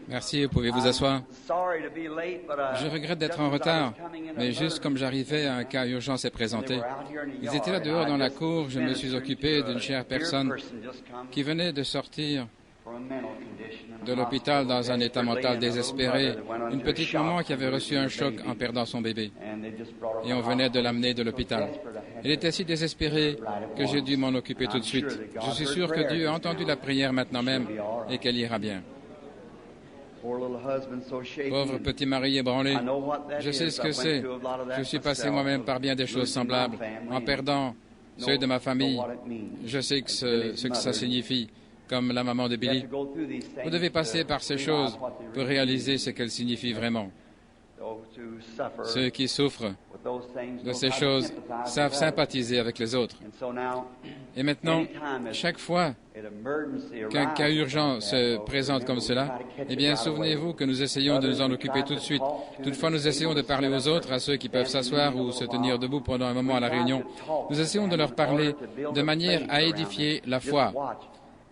Merci, vous pouvez vous asseoir. Je regrette d'être en retard, mais juste comme j'arrivais, un cas urgent s'est présenté. Ils étaient là dehors dans la cour, je me suis occupé d'une chère personne qui venait de sortir de l'hôpital dans un état mental désespéré, une petite maman qui avait reçu un choc en perdant son bébé. Et on venait de l'amener de l'hôpital. Elle était si désespérée que j'ai dû m'en occuper tout de suite. Je suis sûr que Dieu a entendu la prière maintenant même et qu'elle ira bien. Pauvre petit mari ébranlé, je sais ce que c'est. Je suis passé moi-même par bien des choses semblables. En perdant ceux de ma famille, je sais que ce que ça signifie. Comme la maman de Billy. Vous devez passer par ces choses pour réaliser ce qu'elles signifient vraiment. Ceux qui souffrent de ces choses savent sympathiser avec les autres. Et maintenant, chaque fois qu'un cas urgent se présente comme cela, eh bien, souvenez-vous que nous essayons de nous en occuper tout de suite. Toutefois, nous essayons de parler aux autres, à ceux qui peuvent s'asseoir ou se tenir debout pendant un moment à la réunion. Nous essayons de leur parler de manière à édifier la foi.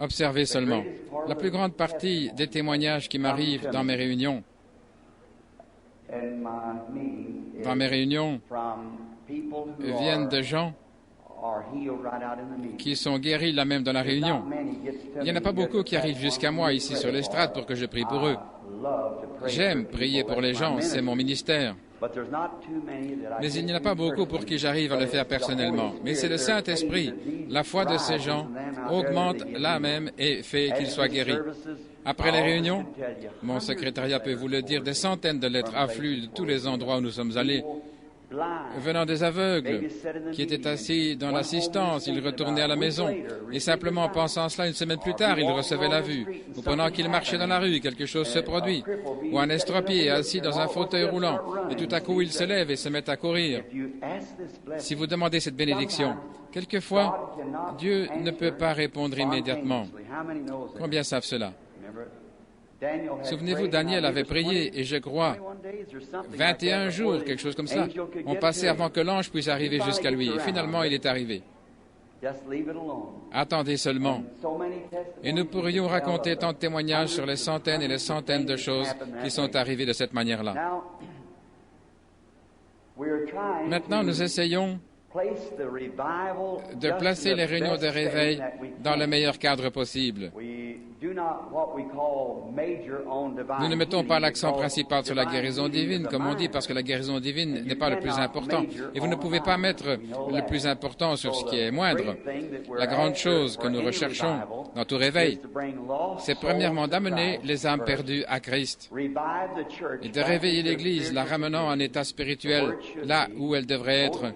Observez seulement. La plus grande partie des témoignages qui m'arrivent dans mes réunions, viennent de gens qui sont guéris là même dans la réunion. Il n'y en a pas beaucoup qui arrivent jusqu'à moi ici sur l'estrade pour que je prie pour eux. J'aime prier pour les gens, c'est mon ministère. Mais il n'y en a pas beaucoup pour qui j'arrive à le faire personnellement. Mais c'est le Saint-Esprit. La foi de ces gens augmente là même et fait qu'ils soient guéris. Après les réunions, mon secrétariat peut vous le dire, des centaines de lettres affluent de tous les endroits où nous sommes allés. Venant des aveugles qui étaient assis dans l'assistance, ils retournaient à la maison et simplement en pensant cela, une semaine plus tard, ils recevaient la vue. Ou pendant qu'ils marchaient dans la rue, quelque chose se produit. Ou un estropié assis dans un fauteuil roulant et tout à coup, il se lève et se met à courir. Si vous demandez cette bénédiction, quelquefois, Dieu ne peut pas répondre immédiatement. Combien savent cela? Souvenez-vous, Daniel avait prié, et je crois, 21 jours, quelque chose comme ça, ont passé avant que l'ange puisse arriver jusqu'à lui. Et finalement, il est arrivé. Attendez seulement. Et nous pourrions raconter tant de témoignages sur les centaines et les centaines de choses qui sont arrivées de cette manière-là. Maintenant, nous essayons de placer les réunions de réveil dans le meilleur cadre possible. Nous ne mettons pas l'accent principal sur la guérison divine, comme on dit, parce que la guérison divine n'est pas le plus important. Et vous ne pouvez pas mettre le plus important sur ce qui est moindre. La grande chose que nous recherchons dans tout réveil, c'est premièrement d'amener les âmes perdues à Christ et de réveiller l'Église, la ramenant en état spirituel, là où elle devrait être,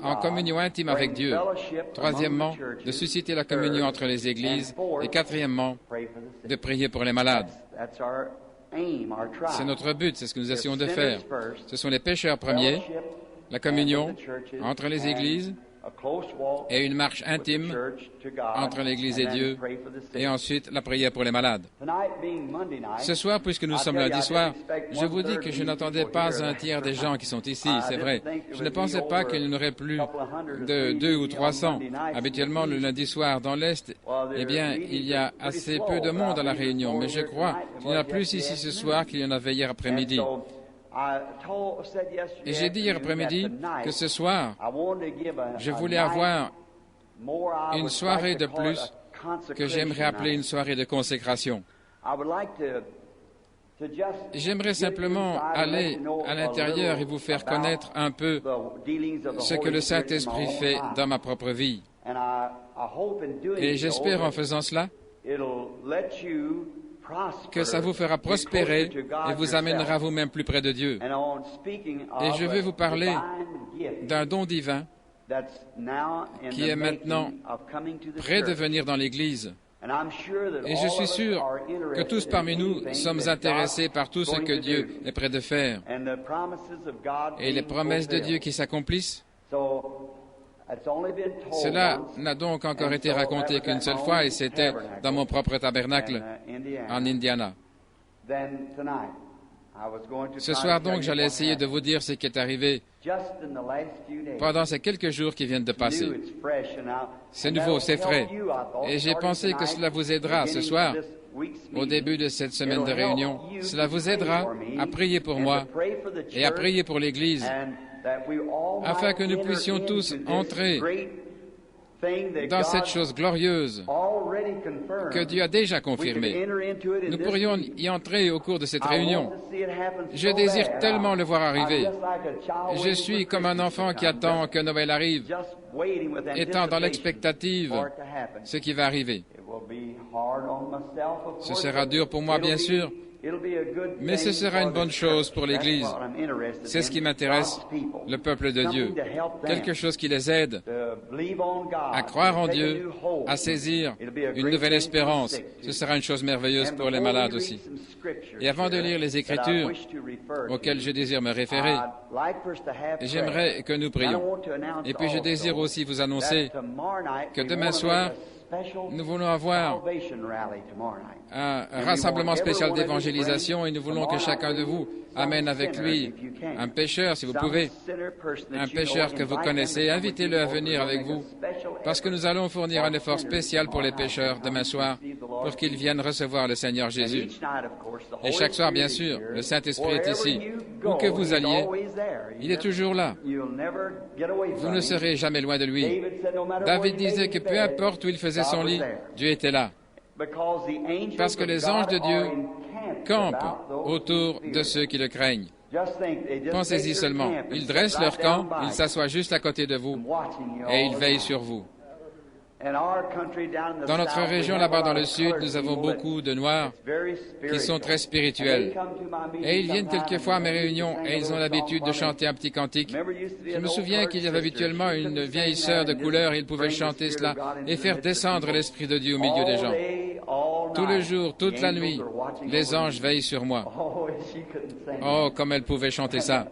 en communion intime avec Dieu. Troisièmement, de susciter la communion entre les églises. Et quatrièmement, de prier pour les malades. C'est notre but, c'est ce que nous essayons de faire. Ce sont les pécheurs premiers, la communion entre les églises et une marche intime entre l'Église et Dieu, et ensuite la prière pour les malades. Ce soir, puisque nous sommes lundi soir, je vous dis que je n'attendais pas un tiers des gens qui sont ici, c'est vrai. Je ne pensais pas qu'il n'y en aurait plus de 200 ou 300. Habituellement, le lundi soir dans l'Est, eh bien, il y a assez peu de monde à la réunion, mais je crois qu'il y en a plus ici ce soir qu'il y en avait hier après-midi. Et j'ai dit hier après-midi que ce soir, je voulais avoir une soirée de plus que j'aimerais appeler une soirée de consécration. J'aimerais simplement aller à l'intérieur et vous faire connaître un peu ce que le Saint-Esprit fait dans ma propre vie. Et j'espère en faisant cela que ça vous fera prospérer et vous amènera vous-même plus près de Dieu. Et je vais vous parler d'un don divin qui est maintenant prêt de venir dans l'Église. Et je suis sûr que tous parmi nous sommes intéressés par tout ce que Dieu est prêt de faire et les promesses de Dieu qui s'accomplissent. Cela n'a donc encore été raconté qu'une seule fois et c'était dans mon propre tabernacle en Indiana. Ce soir donc, j'allais essayer de vous dire ce qui est arrivé pendant ces quelques jours qui viennent de passer. C'est nouveau, c'est frais. Et j'ai pensé que cela vous aidera ce soir au début de cette semaine de réunion. Cela vous aidera à prier pour moi et à prier pour l'Église, afin que nous puissions tous entrer dans cette chose glorieuse que Dieu a déjà confirmée. Nous pourrions y entrer au cours de cette réunion. Je désire tellement le voir arriver. Je suis comme un enfant qui attend que Noël arrive, étant dans l'expectative ce qui va arriver. Ce sera dur pour moi, bien sûr, mais ce sera une bonne chose pour l'Église. C'est ce qui m'intéresse, le peuple de Dieu. Quelque chose qui les aide à croire en Dieu, à saisir une nouvelle espérance. Ce sera une chose merveilleuse pour les malades aussi. Et avant de lire les Écritures auxquelles je désire me référer, j'aimerais que nous prions. Et puis je désire aussi vous annoncer que demain soir, nous voulons avoir un rassemblement spécial d'évangélisation et nous voulons que chacun de vous amène avec lui un pécheur, si vous pouvez, un pécheur que vous connaissez. Invitez-le à venir avec vous, parce que nous allons fournir un effort spécial pour les pécheurs demain soir, pour qu'ils viennent recevoir le Seigneur Jésus. Et chaque soir, bien sûr, le Saint-Esprit est ici. Où que vous alliez, il est toujours là. Vous ne serez jamais loin de lui. David disait que peu importe où il faisait son lit, Dieu était là. Parce que les anges de Dieu campent autour de ceux qui le craignent. Pensez-y seulement. Ils dressent leur camp, ils s'assoient juste à côté de vous et ils veillent sur vous. Dans notre région, là-bas dans le sud, nous avons beaucoup de Noirs qui sont très spirituels. Et ils viennent quelquefois à mes réunions et ils ont l'habitude de chanter un petit cantique. Je me souviens qu'il y avait habituellement une vieille sœur de couleur et ils pouvaient chanter cela et faire descendre l'Esprit de Dieu au milieu des gens. Tout le jour, toute la nuit, les anges veillent sur moi. Oh, comme elle pouvait chanter ça.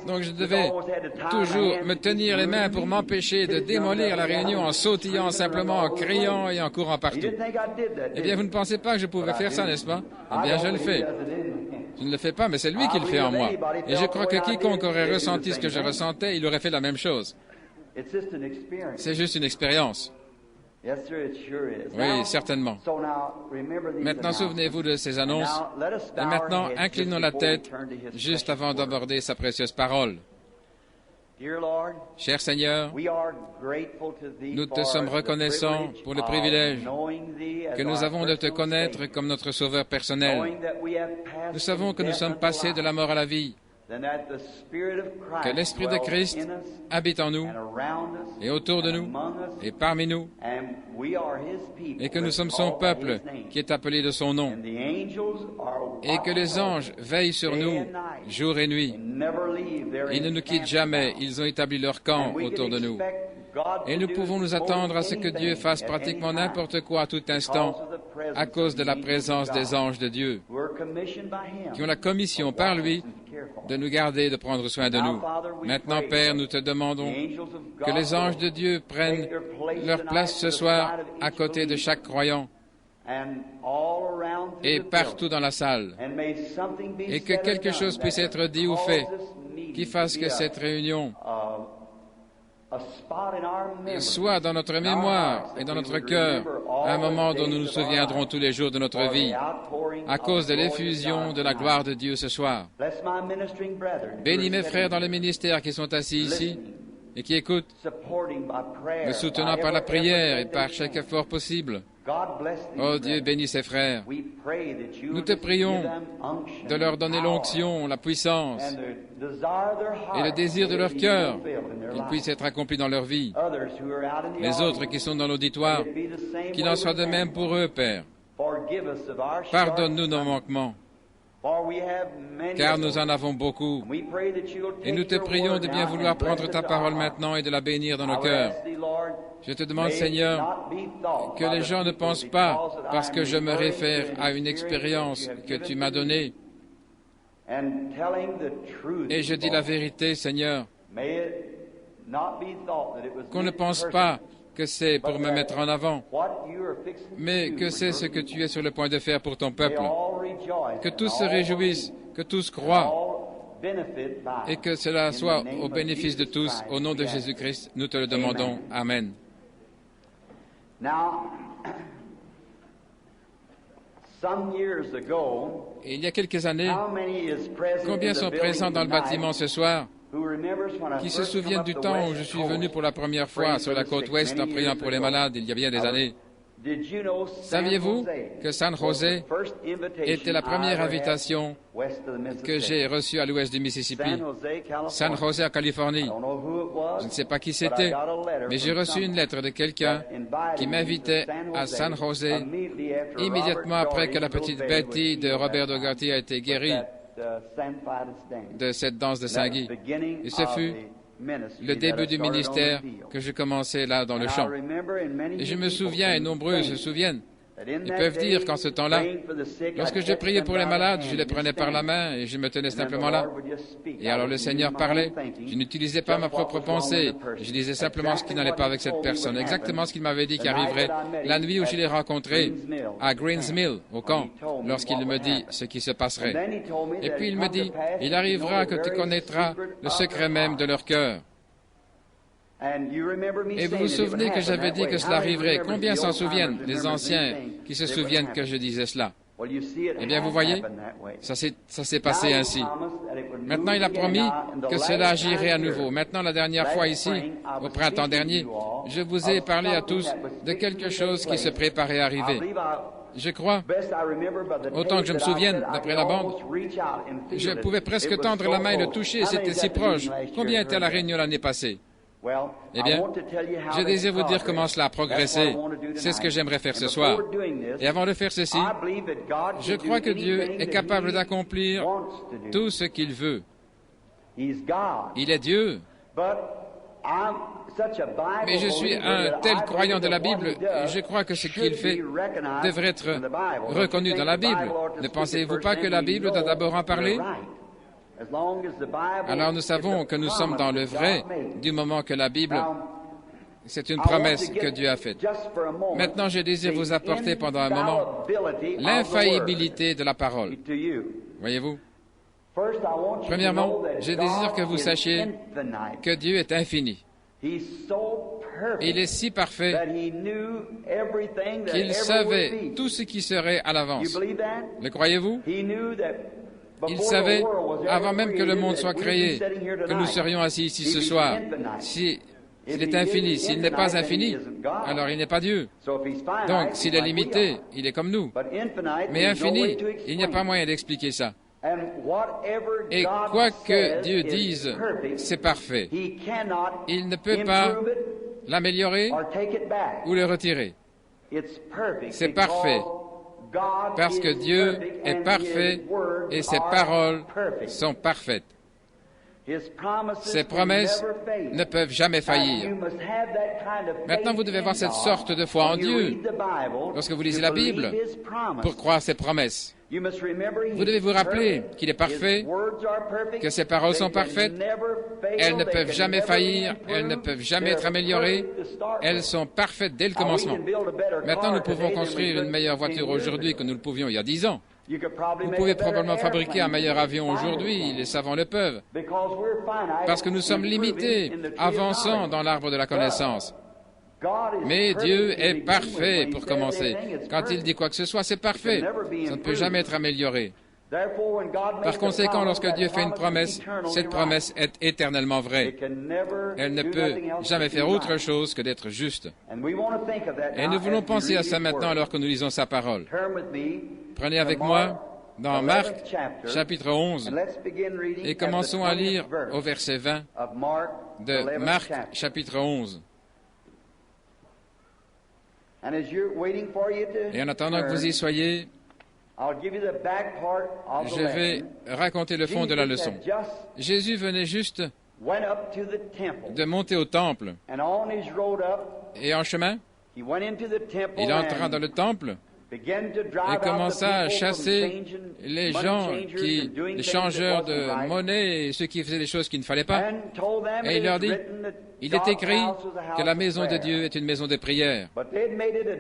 Donc je devais toujours me tenir les mains pour m'empêcher de démolir la réunion en sautillant simplement, en criant et en courant partout. Eh bien, vous ne pensez pas que je pouvais faire ça, n'est-ce pas? Eh bien, je le fais. Je ne le fais pas, mais c'est lui qui le fait en moi. Et je crois que quiconque aurait ressenti ce que je ressentais, il aurait fait la même chose. C'est juste une expérience. Oui, certainement. Maintenant, souvenez-vous de ces annonces. Et maintenant, inclinons la tête juste avant d'aborder sa précieuse parole. Cher Seigneur, nous te sommes reconnaissants pour le privilège que nous avons de te connaître comme notre Sauveur personnel. Nous savons que nous sommes passés de la mort à la vie, que l'Esprit de Christ habite en nous et autour de nous et parmi nous, et que nous sommes son peuple qui est appelé de son nom, et que les anges veillent sur nous jour et nuit. Ils ne nous quittent jamais, ils ont établi leur camp autour de nous. Et nous pouvons nous attendre à ce que Dieu fasse pratiquement n'importe quoi à tout instant à cause de la présence des anges de Dieu, qui ont la commission par lui de nous garder et de prendre soin de nous. Maintenant, Père, nous te demandons que les anges de Dieu prennent leur place ce soir à côté de chaque croyant et partout dans la salle, et que quelque chose puisse être dit ou fait qui fasse que cette réunion soit dans notre mémoire et dans notre cœur un moment dont nous nous souviendrons tous les jours de notre vie à cause de l'effusion de la gloire de Dieu ce soir. Bénis mes frères dans le ministère qui sont assis ici et qui écoutent, me soutenant par la prière et par chaque effort possible. Oh Dieu, bénis ces frères. Nous te prions de leur donner l'onction, la puissance et le désir de leur cœur, qu'ils puissent être accomplis dans leur vie. Les autres qui sont dans l'auditoire, qu'il en soit de même pour eux, Père. Pardonne-nous nos manquements, car nous en avons beaucoup. Et nous te prions de bien vouloir prendre ta parole maintenant et de la bénir dans nos cœurs. Je te demande, Seigneur, que les gens ne pensent pas, parce que je me réfère à une expérience que tu m'as donnée, et je dis la vérité, Seigneur, qu'on ne pense pas que c'est pour me mettre en avant, mais que c'est ce que tu es sur le point de faire pour ton peuple. Que tous se réjouissent, que tous croient, et que cela soit au bénéfice de tous. Au nom de Jésus-Christ, nous te le demandons. Amen. Et il y a quelques années, combien sont présents dans le bâtiment ce soir qui se souviennent du temps où je suis venu pour la première fois sur la côte ouest en priant pour les malades il y a bien des années? Saviez-vous que San José était la première invitation que j'ai reçue à l'ouest du Mississippi? San José, en Californie. Je ne sais pas qui c'était, mais j'ai reçu une lettre de quelqu'un qui m'invitait à San José immédiatement après que la petite Betty de Robert Dougherty a été guérie de cette danse de Saint-Guy. Et ce fut le début du ministère que j'ai commencé là dans le champ. Et je me souviens, et nombreux se souviennent, ils peuvent dire qu'en ce temps-là, lorsque je priais pour les malades, je les prenais par la main et je me tenais simplement là. Et alors le Seigneur parlait. Je n'utilisais pas ma propre pensée. Je disais simplement ce qui n'allait pas avec cette personne. Exactement ce qu'il m'avait dit qui arriverait la nuit où je l'ai rencontré à Greens Mill, au camp, lorsqu'il me dit ce qui se passerait. Et puis il me dit, il arrivera que tu connaîtras le secret même de leur cœur. Et vous vous souvenez que j'avais dit que cela arriverait. Combien s'en souviennent, les anciens qui se souviennent que je disais cela? Eh bien, vous voyez, ça s'est passé ainsi. Maintenant, il a promis que cela agirait à nouveau. Maintenant, la dernière fois ici, au printemps dernier, je vous ai parlé à tous de quelque chose qui se préparait à arriver. Je crois, autant que je me souvienne, d'après la bande, je pouvais presque tendre la main et le toucher, c'était si proche. Combien était à la réunion l'année passée? Eh bien, je désire vous dire comment cela a progressé. C'est ce que j'aimerais faire ce soir. Et avant de faire ceci, je crois que Dieu est capable d'accomplir tout ce qu'il veut. Il est Dieu. Mais je suis un tel croyant de la Bible, je crois que ce qu'il fait devrait être reconnu dans la Bible. Ne pensez-vous pas que la Bible doit d'abord en parler? Alors nous savons que nous sommes dans le vrai du moment que la Bible, c'est une promesse que Dieu a faite. Maintenant, je désire vous apporter pendant un moment l'infaillibilité de la parole. Voyez-vous? Premièrement, je désire que vous sachiez que Dieu est infini. Il est si parfait qu'il savait tout ce qui serait à l'avance. Le croyez-vous? Il savait, avant même que le monde soit créé, que nous serions assis ici ce soir. S'il est infini, s'il n'est pas infini, alors il n'est pas Dieu. Donc, s'il est limité, il est comme nous. Mais infini, il n'y a pas moyen d'expliquer ça. Et quoi que Dieu dise, c'est parfait. Il ne peut pas l'améliorer ou le retirer. C'est parfait. Parce que Dieu est parfait et ses paroles sont parfaites. Ses promesses ne peuvent jamais faillir. Maintenant, vous devez avoir cette sorte de foi en Dieu lorsque vous lisez la Bible pour croire ses promesses. Vous devez vous rappeler qu'il est parfait, que ses paroles sont parfaites, elles ne peuvent jamais faillir, elles ne peuvent jamais être améliorées, elles sont parfaites dès le commencement. Maintenant, nous pouvons construire une meilleure voiture aujourd'hui que nous le pouvions il y a 10 ans. Vous pouvez probablement fabriquer un meilleur avion aujourd'hui, les savants le peuvent, parce que nous sommes limités, avançant dans l'arbre de la connaissance. Mais Dieu est parfait pour commencer. Quand il dit quoi que ce soit, c'est parfait. Ça ne peut jamais être amélioré. Par conséquent, lorsque Dieu fait une promesse, cette promesse est éternellement vraie. Elle ne peut jamais faire autre chose que d'être juste. Et nous voulons penser à ça maintenant alors que nous lisons sa parole. Prenez avec moi dans Marc, chapitre 11, et commençons à lire au verset 20 de Marc, chapitre 11. Et en attendant que vous y soyez, je vais raconter le fond de la leçon. Jésus venait juste de monter au temple. Et en chemin, il entra dans le temple et commença à chasser les gens, les changeurs de monnaie et ceux qui faisaient des choses qu'il ne fallait pas. Et il leur dit, il est écrit que la maison de Dieu est une maison de prière.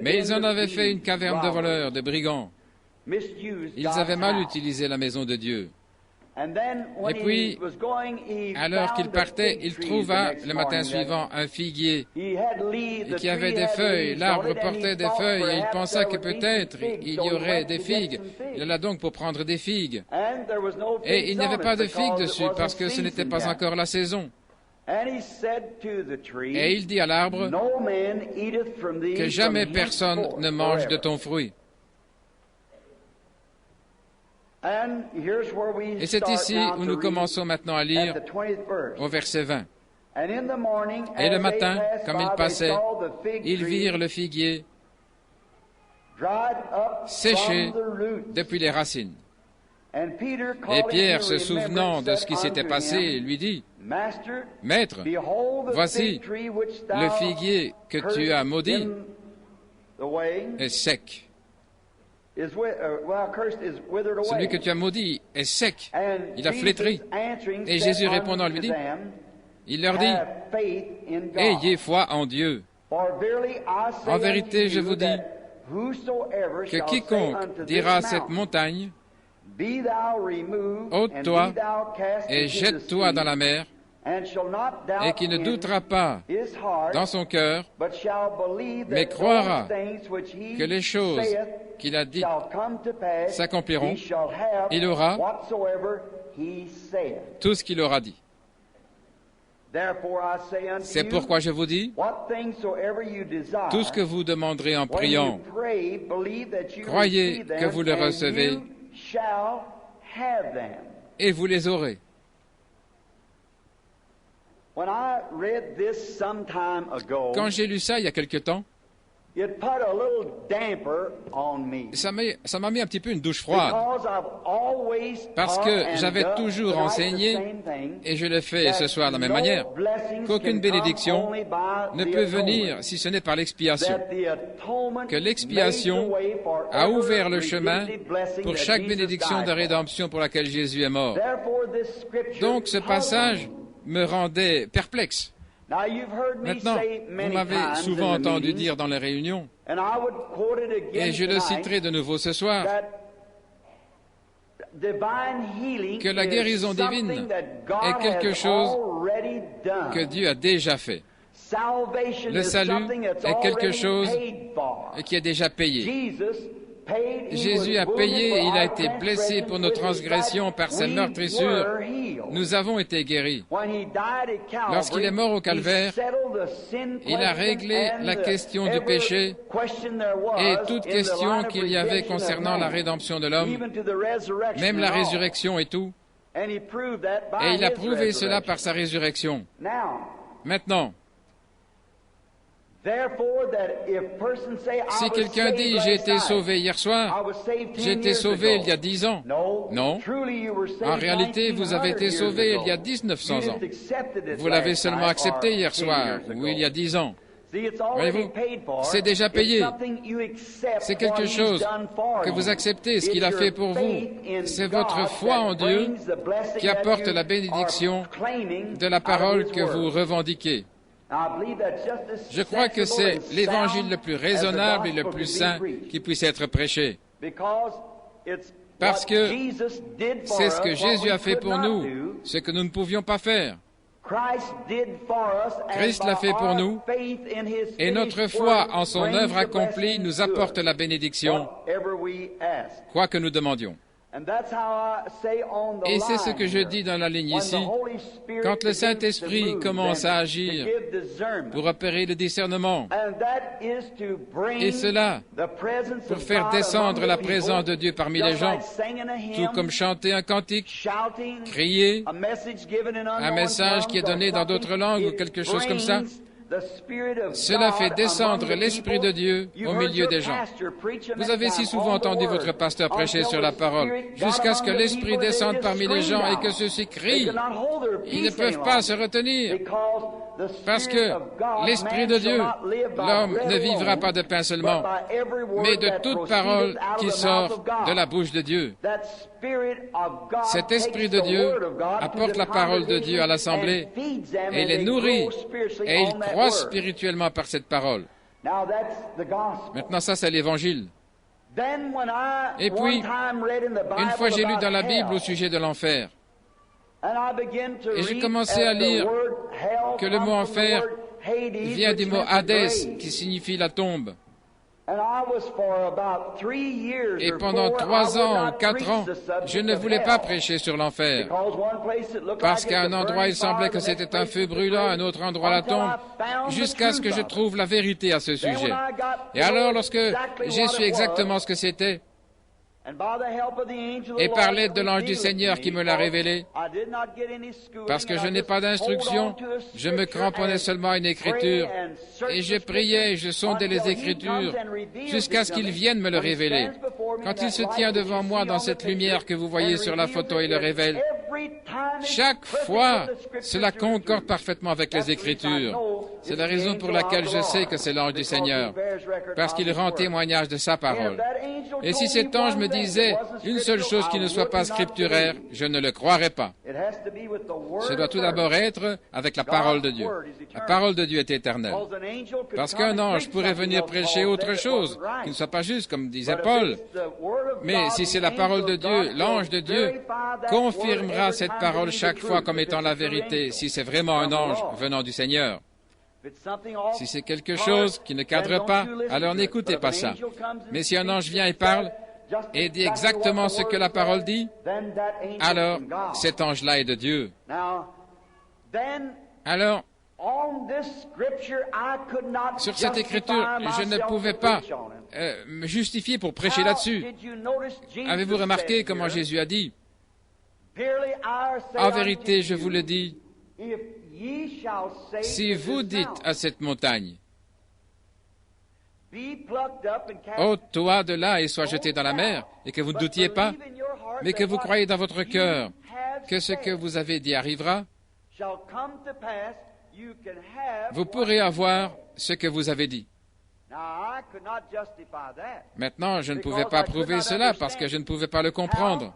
Mais ils en avaient fait une caverne de voleurs, de brigands. Ils avaient mal utilisé la maison de Dieu. Et puis, alors qu'il partait, il trouva le matin suivant un figuier qui avait des feuilles. L'arbre portait des feuilles et il pensa que peut-être il y aurait des figues. Il alla donc pour prendre des figues. Et il n'y avait pas de figues dessus parce que ce n'était pas encore la saison. Et il dit à l'arbre que jamais personne ne mange de ton fruit. Et c'est ici où nous commençons maintenant à lire au verset 20. Et le matin, comme ils passaient, ils virent le figuier séché depuis les racines. Et Pierre, se souvenant de ce qui s'était passé, lui dit, « Maître, voici, le figuier que tu as maudit est sec. Celui que tu as maudit est sec, il a flétri. » Et Jésus répondant lui dit, il leur dit, « Ayez foi en Dieu. En vérité, je vous dis que quiconque dira à cette montagne, ôte-toi et jette-toi dans la mer, et qui ne doutera pas dans son cœur, mais croira que les choses qu'il a dites s'accompliront, il aura tout ce qu'il aura dit. C'est pourquoi je vous dis, tout ce que vous demanderez en priant, croyez que vous le recevez et vous les aurez. Quand j'ai lu ça il y a quelque temps, ça m'a mis un petit peu une douche froide, parce que j'avais toujours enseigné, et je le fais ce soir de la même manière, qu'aucune bénédiction ne peut venir si ce n'est par l'expiation, que l'expiation a ouvert le chemin pour chaque bénédiction de rédemption pour laquelle Jésus est mort. Donc ce passage me rendait perplexe. Maintenant, vous m'avez souvent entendu dire dans les réunions, et je le citerai de nouveau ce soir, que la guérison divine est quelque chose que Dieu a déjà fait. Le salut est quelque chose qui est déjà payé. Jésus a payé et il a été blessé pour nos transgressions, par ses meurtrissures. Nous avons été guéris. Lorsqu'il est mort au calvaire, il a réglé la question du péché et toute question qu'il y avait concernant la rédemption de l'homme, même la résurrection et tout. Et il a prouvé cela par sa résurrection. Maintenant, si quelqu'un dit « J'ai été sauvé hier soir, j'ai été sauvé il y a 10 ans », non. En réalité, vous avez été sauvé il y a 1900 ans. Vous l'avez seulement accepté hier soir, ou il y a 10 ans. Voyez-vous, c'est déjà payé. C'est quelque chose que vous acceptez, ce qu'il a fait pour vous. C'est votre foi en Dieu qui apporte la bénédiction de la parole que vous revendiquez. Je crois que c'est l'évangile le plus raisonnable et le plus saint qui puisse être prêché. Parce que c'est ce que Jésus a fait pour nous, ce que nous ne pouvions pas faire. Christ l'a fait pour nous, et notre foi en son œuvre accomplie nous apporte la bénédiction, quoi que nous demandions. Et c'est ce que je dis dans la ligne ici. Quand le Saint-Esprit commence à agir pour opérer le discernement, et cela pour faire descendre la présence de Dieu parmi les gens, tout comme chanter un cantique, crier, un message qui est donné dans d'autres langues ou quelque chose comme ça, cela fait descendre l'Esprit de Dieu au milieu des gens. Vous avez si souvent entendu votre pasteur prêcher sur la parole, jusqu'à ce que l'Esprit descende parmi les gens et que ceux-ci crient. Ils ne peuvent pas se retenir, parce que l'Esprit de Dieu, l'homme ne vivra pas de pain seulement, mais de toute parole qui sort de la bouche de Dieu. Cet Esprit de Dieu apporte la parole de Dieu à l'Assemblée et les nourrit, et ils croient spirituellement par cette parole. Maintenant, ça, c'est l'Évangile. Et puis, une fois j'ai lu dans la Bible au sujet de l'enfer, Et j'ai commencé à lire que le mot enfer vient du mot Hadès, qui signifie la tombe. Et pendant 3 ans ou 4 ans, je ne voulais pas prêcher sur l'enfer, parce qu'à un endroit, il semblait que c'était un feu brûlant, à un autre endroit, la tombe, jusqu'à ce que je trouve la vérité à ce sujet. Et alors, lorsque j'ai su exactement ce que c'était, et par l'aide de l'ange du Seigneur qui me l'a révélé, parce que je n'ai pas d'instruction, je me cramponnais seulement à une écriture, et je priais et je sondais les Écritures, jusqu'à ce qu'il vienne me le révéler. Quand il se tient devant moi dans cette lumière que vous voyez sur la photo et le révèle, chaque fois, cela concorde parfaitement avec les Écritures. C'est la raison pour laquelle je sais que c'est l'ange du Seigneur, parce qu'il rend témoignage de sa parole. Et si cet ange me disait une seule chose qui ne soit pas scripturaire, je ne le croirais pas. Ce doit tout d'abord être avec la parole de Dieu. La parole de Dieu est éternelle. Parce qu'un ange pourrait venir prêcher autre chose, qui ne soit pas juste, comme disait Paul. Mais si c'est la parole de Dieu, l'ange de Dieu confirmera cette parole chaque fois comme étant la vérité, si c'est vraiment un ange venant du Seigneur. Si c'est quelque chose qui ne cadre pas, alors n'écoutez pas ça. Mais si un ange vient et parle, et dit exactement ce que la parole dit, alors cet ange-là est de Dieu. Alors, sur cette écriture, je ne pouvais pas me justifier pour prêcher là-dessus. Avez-vous remarqué comment Jésus a dit, « En vérité, je vous le dis, si vous dites à cette montagne, ôte-toi de là et sois jeté dans la mer, et que vous ne doutiez pas, mais que vous croyez dans votre cœur que ce que vous avez dit arrivera, vous pourrez avoir ce que vous avez dit. » Maintenant, je ne pouvais pas prouver cela parce que je ne pouvais pas le comprendre.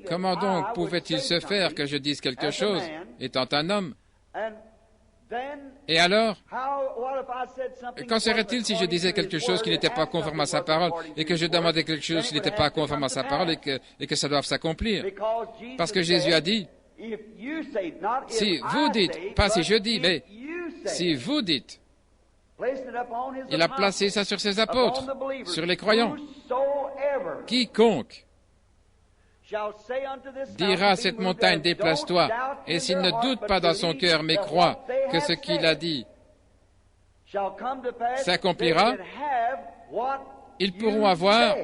Comment donc pouvait-il se faire que je dise quelque chose, étant un homme? Et alors, qu'en serait-il si je disais quelque chose qui n'était pas conforme à sa parole, et que je demandais quelque chose qui n'était pas conforme à sa parole, et que ça doive s'accomplir? Parce que Jésus a dit, si vous dites, pas si je dis, mais si vous dites, il a placé ça sur ses apôtres, sur les croyants. Quiconque dira à cette montagne, déplace-toi, et s'il ne doute pas dans son cœur, mais croit que ce qu'il a dit s'accomplira, ils pourront avoir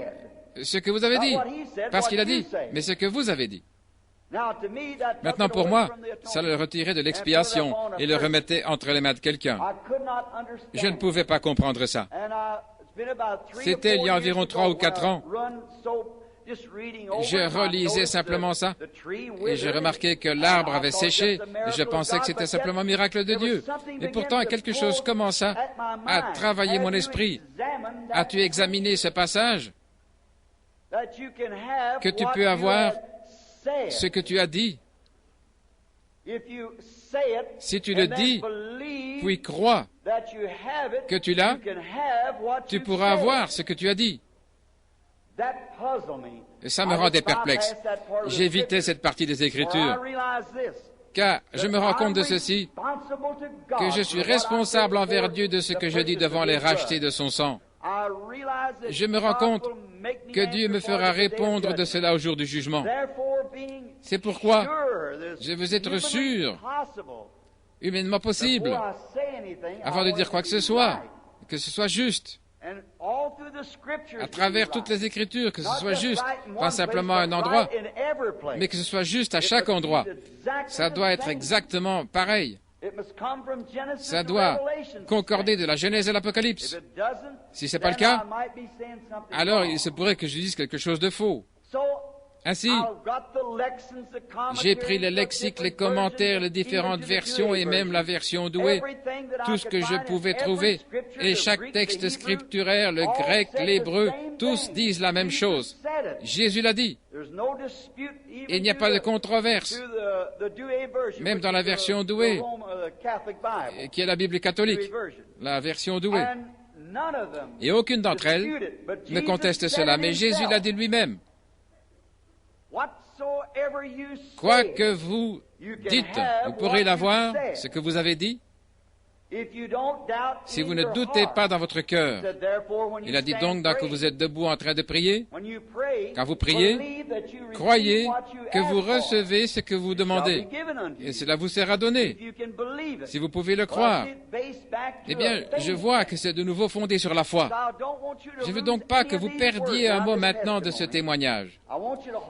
ce que vous avez dit, parce qu'il a dit, mais ce que vous avez dit. Maintenant, pour moi, ça le retirait de l'expiation et le remettait entre les mains de quelqu'un. Je ne pouvais pas comprendre ça. C'était il y a environ 3 ou 4 ans. Je relisais simplement ça et je remarquais que l'arbre avait séché et je pensais que c'était simplement un miracle de Dieu. Et pourtant, quelque chose commença à travailler mon esprit. As-tu examiné ce passage? Que tu peux avoir ce que tu as dit. Si tu le dis, puis crois que tu l'as, tu pourras avoir ce que tu as dit. Et ça me rendait perplexe. J'évitais cette partie des Écritures, car je me rends compte de ceci, que je suis responsable envers Dieu de ce que je dis devant les rachetés de son sang. Je me rends compte que Dieu me fera répondre de cela au jour du jugement. C'est pourquoi je veux être sûr, humainement possible, avant de dire quoi que ce soit juste. À travers toutes les Écritures, que ce soit juste, pas simplement à un endroit, mais que ce soit juste à chaque endroit. Ça doit être exactement pareil. Ça doit concorder de la Genèse à l'Apocalypse. Si ce n'est pas le cas, alors il se pourrait que je dise quelque chose de faux. Ainsi, j'ai pris les lexiques, les commentaires, les différentes versions et même la version douée, tout ce que je pouvais trouver, et chaque texte scripturaire, le grec, l'hébreu, tous disent la même chose. Jésus l'a dit. Il n'y a pas de controverse, même dans la version douée, qui est la Bible catholique, la version douée. Et aucune d'entre elles ne conteste cela, mais Jésus l'a dit lui-même. Quoi que vous dites, vous pourrez l'avoir, ce que vous avez dit. Si vous ne doutez pas dans votre cœur, il a dit donc que vous êtes debout en train de prier, quand vous priez, croyez que vous recevez ce que vous demandez, et cela vous sera donné, si vous pouvez le croire. Eh bien, je vois que c'est de nouveau fondé sur la foi. Je ne veux donc pas que vous perdiez un mot maintenant de ce témoignage.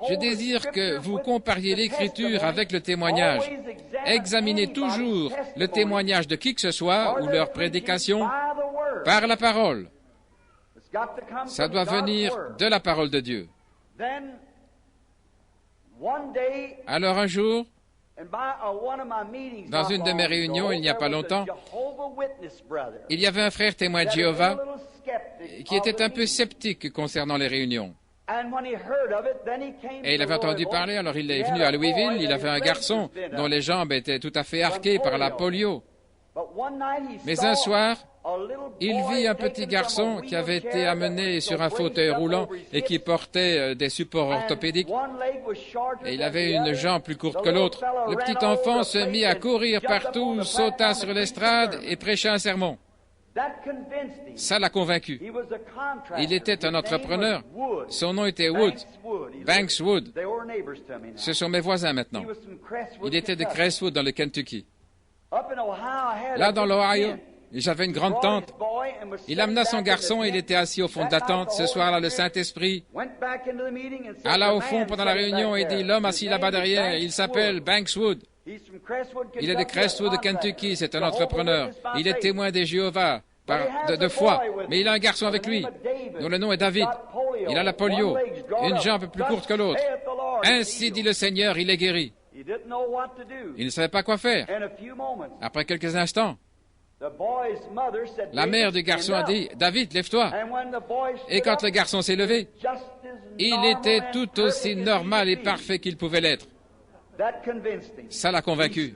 Je désire que vous compariez l'Écriture avec le témoignage. Examinez toujours le témoignage de qui que ce soit ou leur prédication par la parole. Ça doit venir de la parole de Dieu. Alors un jour, dans une de mes réunions, il n'y a pas longtemps, il y avait un frère témoin de Jéhovah qui était un peu sceptique concernant les réunions. Et il avait entendu parler, alors il est venu à Louisville, il avait un garçon dont les jambes étaient tout à fait arquées par la polio. Mais un soir, il vit un petit garçon qui avait été amené sur un fauteuil roulant et qui portait des supports orthopédiques. Et il avait une jambe plus courte que l'autre. Le petit enfant se mit à courir partout, sauta sur l'estrade et prêcha un sermon. Ça l'a convaincu. Il était un entrepreneur. Son nom était Wood, Banks Wood. Ce sont mes voisins maintenant. Il était de Crestwood dans le Kentucky. Là, dans l'Ohio, j'avais une grande tente. Il amena son garçon et il était assis au fond de la tente. Ce soir-là, le Saint-Esprit alla au fond pendant la réunion et dit, l'homme assis là-bas derrière, il s'appelle Banks Wood. Il est de Crestwood, de Kentucky, c'est un entrepreneur. Il est témoin des Jéhovah de foi, mais il a un garçon avec lui, dont le nom est David. Il a la polio, une jambe plus courte que l'autre. Ainsi dit le Seigneur, il est guéri. Il ne savait pas quoi faire. Après quelques instants, la mère du garçon a dit, « David, lève-toi. » Et quand le garçon s'est levé, il était tout aussi normal et parfait qu'il pouvait l'être. Ça l'a convaincu.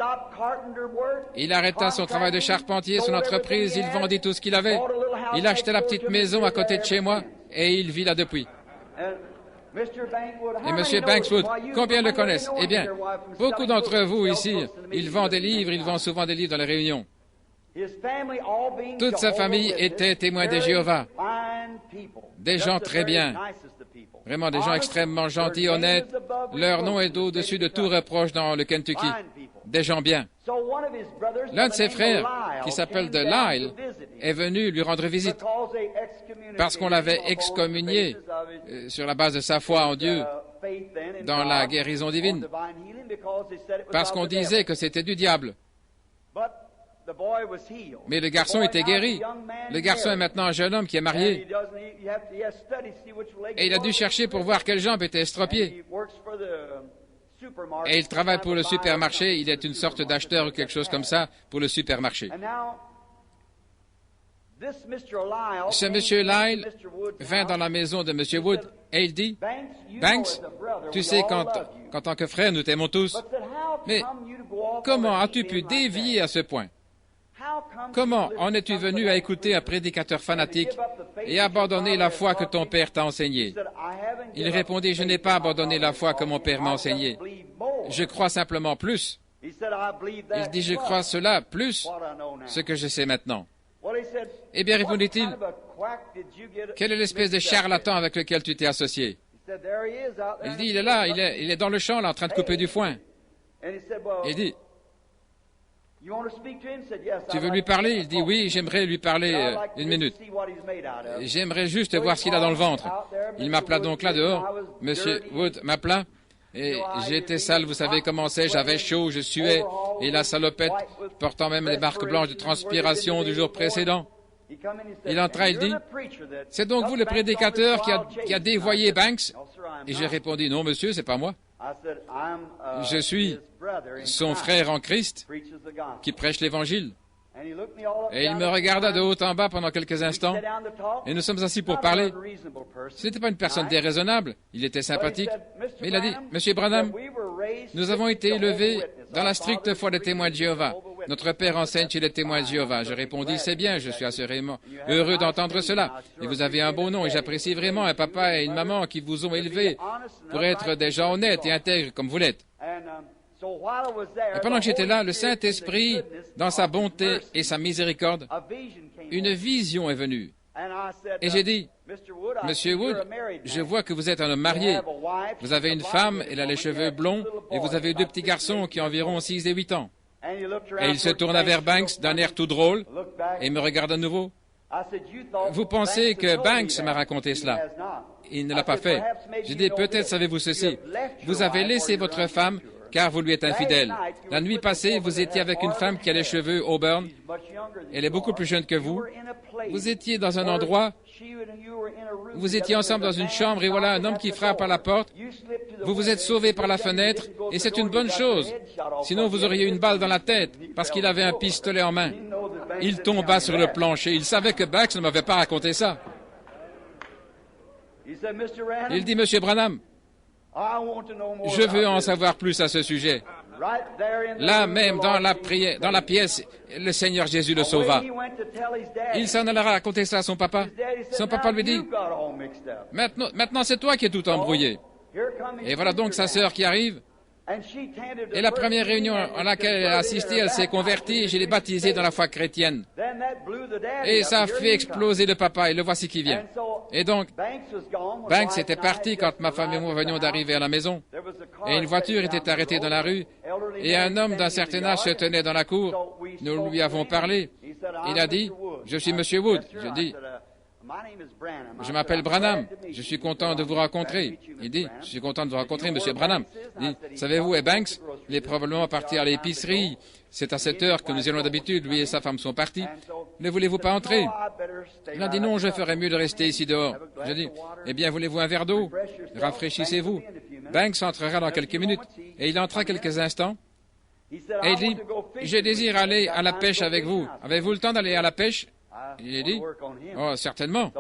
Il arrêta son travail de charpentier, son entreprise, il vendit tout ce qu'il avait. Il achetait la petite maison à côté de chez moi et il vit là depuis. Et M. Bankswood, combien le connaissent? Eh bien, beaucoup d'entre vous ici, ils vendent des livres, ils vendent souvent des livres dans les réunions. Toute sa famille était témoin de Jéhovah. Des gens très bien. Vraiment des gens extrêmement gentils, honnêtes. Leur nom est au-dessus de tout reproche dans le Kentucky. Des gens bien. L'un de ses frères, qui s'appelle de Lyle, est venu lui rendre visite parce qu'on l'avait excommunié sur la base de sa foi en Dieu dans la guérison divine, parce qu'on disait que c'était du diable. Mais le garçon était guéri. Le garçon est maintenant un jeune homme qui est marié. Et il a dû chercher pour voir quelle jambe était estropiée. Et il travaille pour le supermarché. Il est une sorte d'acheteur ou quelque chose comme ça pour le supermarché. Ce monsieur Lyle vint dans la maison de monsieur Wood et il dit, « Banks, tu sais qu'en tant que frère, nous t'aimons tous. Mais comment as-tu pu dévier à ce point? Comment en es-tu venu à écouter un prédicateur fanatique et abandonner la foi que ton père t'a enseignée? » Il répondit, « Je n'ai pas abandonné la foi que mon père m'a enseignée. Je crois simplement plus. » Il dit, « Je crois cela plus ce que je sais maintenant. » Eh bien, répondit-il, « Quelle est l'espèce de charlatan avec lequel tu t'es associé? » Il dit, « Il est là, il est dans le champ, là, en train de couper du foin. » Il dit, « Tu veux lui parler? » Il dit, « Oui, j'aimerais lui parler une minute. J'aimerais juste voir ce qu'il a dans le ventre. » Il m'appela donc là dehors. Monsieur Wood m'appela. Et j'étais sale, vous savez comment c'est, j'avais chaud, je suais, et la salopette, portant même les marques blanches de transpiration du jour précédent. Il entra, il dit, « C'est donc vous le prédicateur qui a dévoyé Banks? » Et j'ai répondu, « Non, monsieur, c'est pas moi. Je suis son frère en Christ qui prêche l'Évangile. » Et il me regarda de haut en bas pendant quelques instants, et nous sommes assis pour parler. Ce n'était pas une personne déraisonnable, il était sympathique, mais il a dit, « Monsieur Branham, nous avons été élevés dans la stricte foi des témoins de Jéhovah. Notre père enseigne chez les témoins de Jéhovah. » Je répondis, « C'est bien, je suis assurément heureux d'entendre cela. Et vous avez un beau nom, et j'apprécie vraiment un papa et une maman qui vous ont élevé pour être des gens honnêtes et intègres comme vous l'êtes. Et pendant que j'étais là, le Saint-Esprit, dans sa bonté et sa miséricorde, une vision est venue. Et j'ai dit, Monsieur Wood, je vois que vous êtes un homme marié. Vous avez une femme, elle a les cheveux blonds, et vous avez deux petits garçons qui ont environ 6 et 8 ans. Et il se tourna vers Banks d'un air tout drôle et me regarde à nouveau. Vous pensez que Banks m'a raconté cela? Il ne l'a pas fait. J'ai dit, peut-être savez-vous ceci. Vous avez laissé votre femme car vous lui êtes infidèle. La nuit passée, vous étiez avec une femme qui a les cheveux auburn. Elle est beaucoup plus jeune que vous. Vous étiez dans un endroit, vous étiez ensemble dans une chambre et voilà un homme qui frappe à la porte. Vous vous êtes sauvé par la fenêtre et c'est une bonne chose. Sinon, vous auriez une balle dans la tête parce qu'il avait un pistolet en main. Il tomba sur le plancher. Il savait que Banks ne m'avait pas raconté ça. Il dit, Monsieur Branham, je veux en savoir plus à ce sujet. Là même, dans la pièce, le Seigneur Jésus le sauva. Il s'en alla raconter ça à son papa. Son papa lui dit, maintenant c'est toi qui es tout embrouillé. Et voilà donc sa sœur qui arrive. Et la première réunion à laquelle elle a assisté, elle s'est convertie et je l'ai baptisée dans la foi chrétienne. Et ça a fait exploser le papa et le voici qui vient. Et donc, Banks était parti quand ma femme et moi venions d'arriver à la maison. Et une voiture était arrêtée dans la rue et un homme d'un certain âge se tenait dans la cour. Nous lui avons parlé. Il a dit, je suis Monsieur Wood. Je dis, je m'appelle Branham. Je suis content de vous rencontrer. Il dit, je suis content de vous rencontrer, Monsieur Branham. Il dit, savez-vous, et Banks, il est probablement parti à l'épicerie. C'est à cette heure que nous y allons d'habitude. Lui et sa femme sont partis. Ne voulez-vous pas entrer? Il a dit, non, je ferais mieux de rester ici dehors. Je dis, eh bien, voulez-vous un verre d'eau? Rafraîchissez-vous. Banks entrera dans quelques minutes. Et il entra quelques instants. Et il dit, je désire aller à la pêche avec vous. Avez-vous le temps d'aller à la pêche? Il a dit, oh, certainement.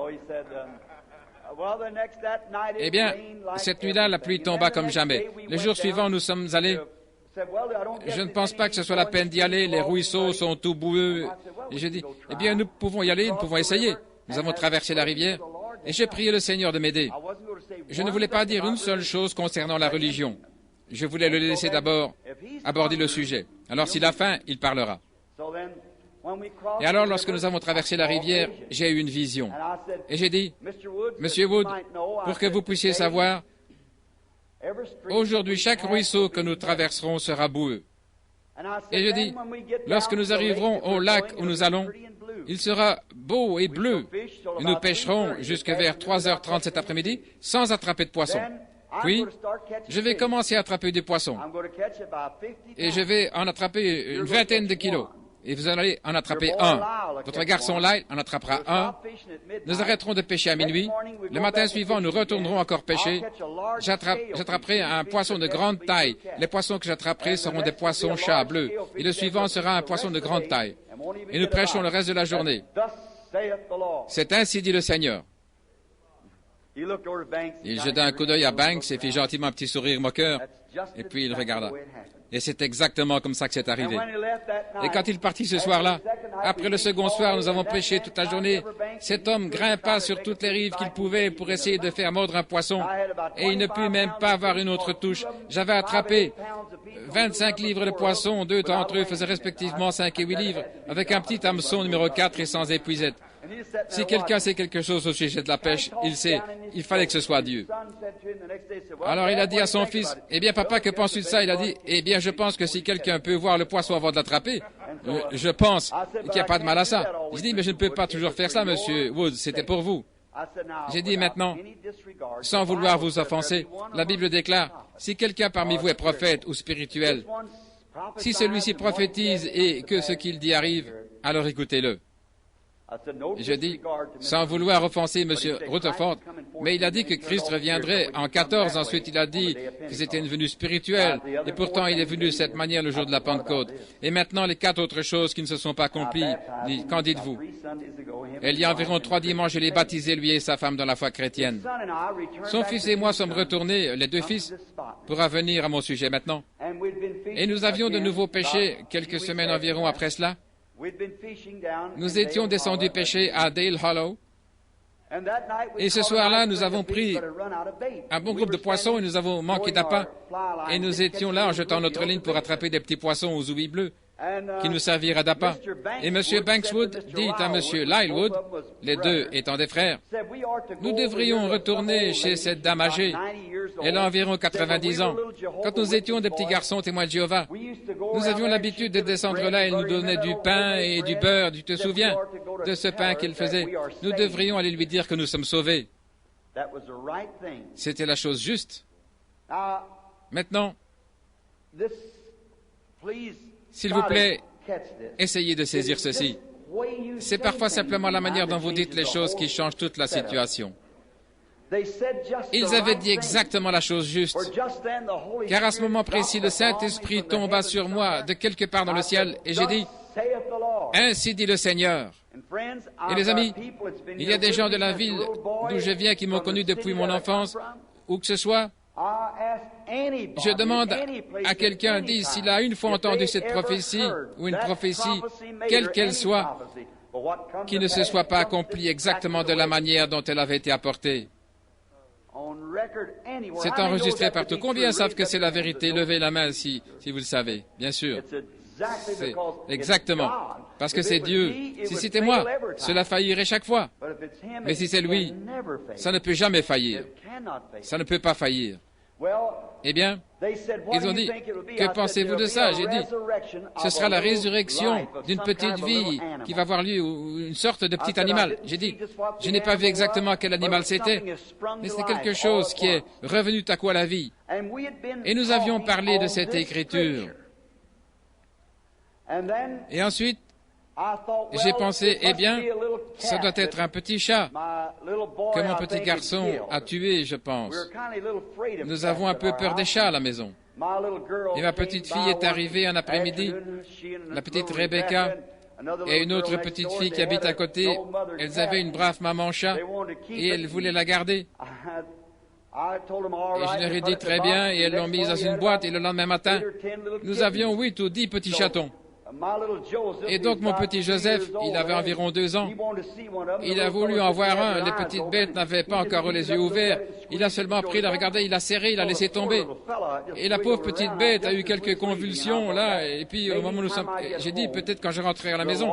Eh bien, cette nuit-là, la pluie tomba comme jamais. Le jour suivant, nous sommes allés. Je ne pense pas que ce soit la peine d'y aller. Les ruisseaux sont tout boueux. Et j'ai dit, eh bien, nous pouvons y aller, nous pouvons essayer. Nous avons traversé la rivière. Et j'ai prié le Seigneur de m'aider. Je ne voulais pas dire une seule chose concernant la religion. Je voulais le laisser d'abord aborder le sujet. Alors, s'il a faim, il parlera. Et alors, lorsque nous avons traversé la rivière, j'ai eu une vision. Et j'ai dit, Monsieur Wood, pour que vous puissiez savoir, aujourd'hui, chaque ruisseau que nous traverserons sera boueux. Et je dis, lorsque nous arriverons au lac où nous allons, il sera beau et bleu. Et nous pêcherons jusqu'à vers 3h30 cet après-midi sans attraper de poissons. Puis, je vais commencer à attraper des poissons. Et je vais en attraper une vingtaine de kilos. Et vous allez en attraper un. Votre garçon Lyle en attrapera un. Nous arrêterons de pêcher à minuit. Le matin suivant, nous retournerons encore pêcher. J'attraperai un poisson de grande taille. Les poissons que j'attraperai seront des poissons chats bleus. Et le suivant sera un poisson de grande taille. Et nous prêchons le reste de la journée. C'est ainsi dit le Seigneur. Il jeta un coup d'œil à Banks et fit gentiment un petit sourire moqueur. Et puis il regarda. Et c'est exactement comme ça que c'est arrivé. Et quand il partit ce soir-là, après le second soir, nous avons pêché toute la journée. Cet homme grimpa sur toutes les rives qu'il pouvait pour essayer de faire mordre un poisson. Et il ne put même pas avoir une autre touche. J'avais attrapé 25 livres de poissons. Deux d'entre eux faisaient respectivement 5 et 8 livres, avec un petit hameçon numéro 4 et sans épuisette. Si quelqu'un sait quelque chose au sujet de la pêche, il sait, il fallait que ce soit Dieu. Alors il a dit à son fils, eh bien papa, que penses-tu de ça? Il a dit, eh bien je pense que si quelqu'un peut voir le poisson avant de l'attraper, je pense qu'il n'y a pas de mal à ça. Je dis, mais je ne peux pas toujours faire ça, monsieur Wood, c'était pour vous. J'ai dit maintenant, sans vouloir vous offenser, la Bible déclare, si quelqu'un parmi vous est prophète ou spirituel, si celui-ci prophétise et que ce qu'il dit arrive, alors écoutez-le. Je dis, sans vouloir offenser M. Rutherford, mais il a dit que Christ reviendrait en 14. Ensuite, il a dit que c'était une venue spirituelle. Et pourtant, il est venu de cette manière le jour de la Pentecôte. Et maintenant, les 4 autres choses qui ne se sont pas accomplies, qu'en dites-vous? Il y a environ 3 dimanches, je l'ai baptisé, lui et sa femme, dans la foi chrétienne. Son fils et moi sommes retournés, les 2 fils, pour revenir à mon sujet maintenant. Et nous avions de nouveau pêché quelques semaines environ après cela. Nous étions descendus pêcher à Dale Hollow Et ce soir-là, nous avons pris un bon groupe de poissons et nous avons manqué d'appât. Et nous étions là en jetant notre ligne pour attraper des petits poissons aux oublies bleus qui nous servira d'appât. Et M. Bankswood dit à M. Lilewood, les deux étant des frères, nous devrions retourner chez cette dame âgée. Elle a environ 90 ans. Quand nous étions des petits garçons témoins de Jéhovah, nous avions l'habitude de descendre là et elle nous donnait du pain et du beurre. Tu te souviens de ce pain qu'elle faisait? Nous devrions aller lui dire que nous sommes sauvés. C'était la chose juste. Maintenant, s'il vous plaît, essayez de saisir ceci. C'est parfois simplement la manière dont vous dites les choses qui change toute la situation. Ils avaient dit exactement la chose juste, car à ce moment précis, le Saint-Esprit tomba sur moi de quelque part dans le ciel, et j'ai dit, « Ainsi dit le Seigneur. » Et les amis, il y a des gens de la ville d'où je viens qui m'ont connu depuis mon enfance, où que ce soit. Je demande à quelqu'un, dit, s'il a une fois entendu cette prophétie, ou une prophétie, quelle qu'elle soit, qui ne se soit pas accomplie exactement de la manière dont elle avait été apportée. C'est enregistré partout. Combien savent que c'est la vérité? Levez la main si vous le savez, bien sûr. C'est exactement. Parce que c'est Dieu. Si c'était moi, cela faillirait chaque fois. Mais si c'est lui, ça ne peut jamais faillir. Ça ne peut pas faillir. Eh bien, ils ont dit, que pensez-vous de ça? J'ai dit, ce sera la résurrection d'une petite vie qui va avoir lieu, ou une sorte de petit animal. J'ai dit, je n'ai pas vu exactement quel animal c'était, mais c'est quelque chose qui est revenu à quoi la vie. Et nous avions parlé de cette écriture. Et ensuite, j'ai pensé, eh bien, ça doit être un petit chat que mon petit garçon a tué, je pense. Nous avons un peu peur des chats à la maison. Et ma petite fille est arrivée un après-midi, la petite Rebecca et une autre petite fille qui habite à côté. Elles avaient une brave maman chat et elles voulaient la garder. Et je leur ai dit très bien et elles l'ont mise dans une boîte et le lendemain matin, nous avions 8 ou 10 petits chatons. Et donc mon petit Joseph, il avait environ 2 ans, il a voulu en voir un, les petites bêtes n'avaient pas encore les yeux ouverts, il a seulement pris, il a regardé, il a serré, il a laissé tomber. Et la pauvre petite bête a eu quelques convulsions là, et puis au moment où nous sommes, j'ai dit peut-être quand je rentrerai à la maison,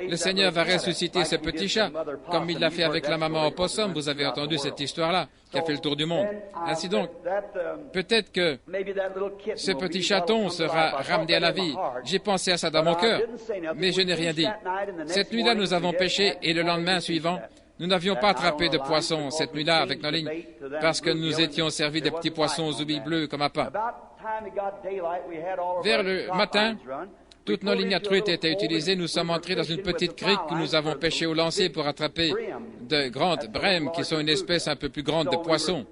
le Seigneur va ressusciter ce petit chat, comme il l'a fait avec la maman opossum, vous avez entendu cette histoire-là, qui a fait le tour du monde. Ainsi donc, peut-être que ce petit chaton sera ramené à la vie. J'ai pensé à ça dans mon cœur, mais je n'ai rien dit. Cette nuit-là, nous avons pêché et le lendemain suivant, nous n'avions pas attrapé de poissons cette nuit-là avec nos lignes parce que nous étions servis des petits poissons aux oublies bleus comme appât. Vers le matin, toutes nos lignes à truites étaient utilisées. Nous sommes entrés dans une petite crique que nous avons pêché au lancer pour attraper de grandes brèmes qui sont une espèce un peu plus grande de poissons.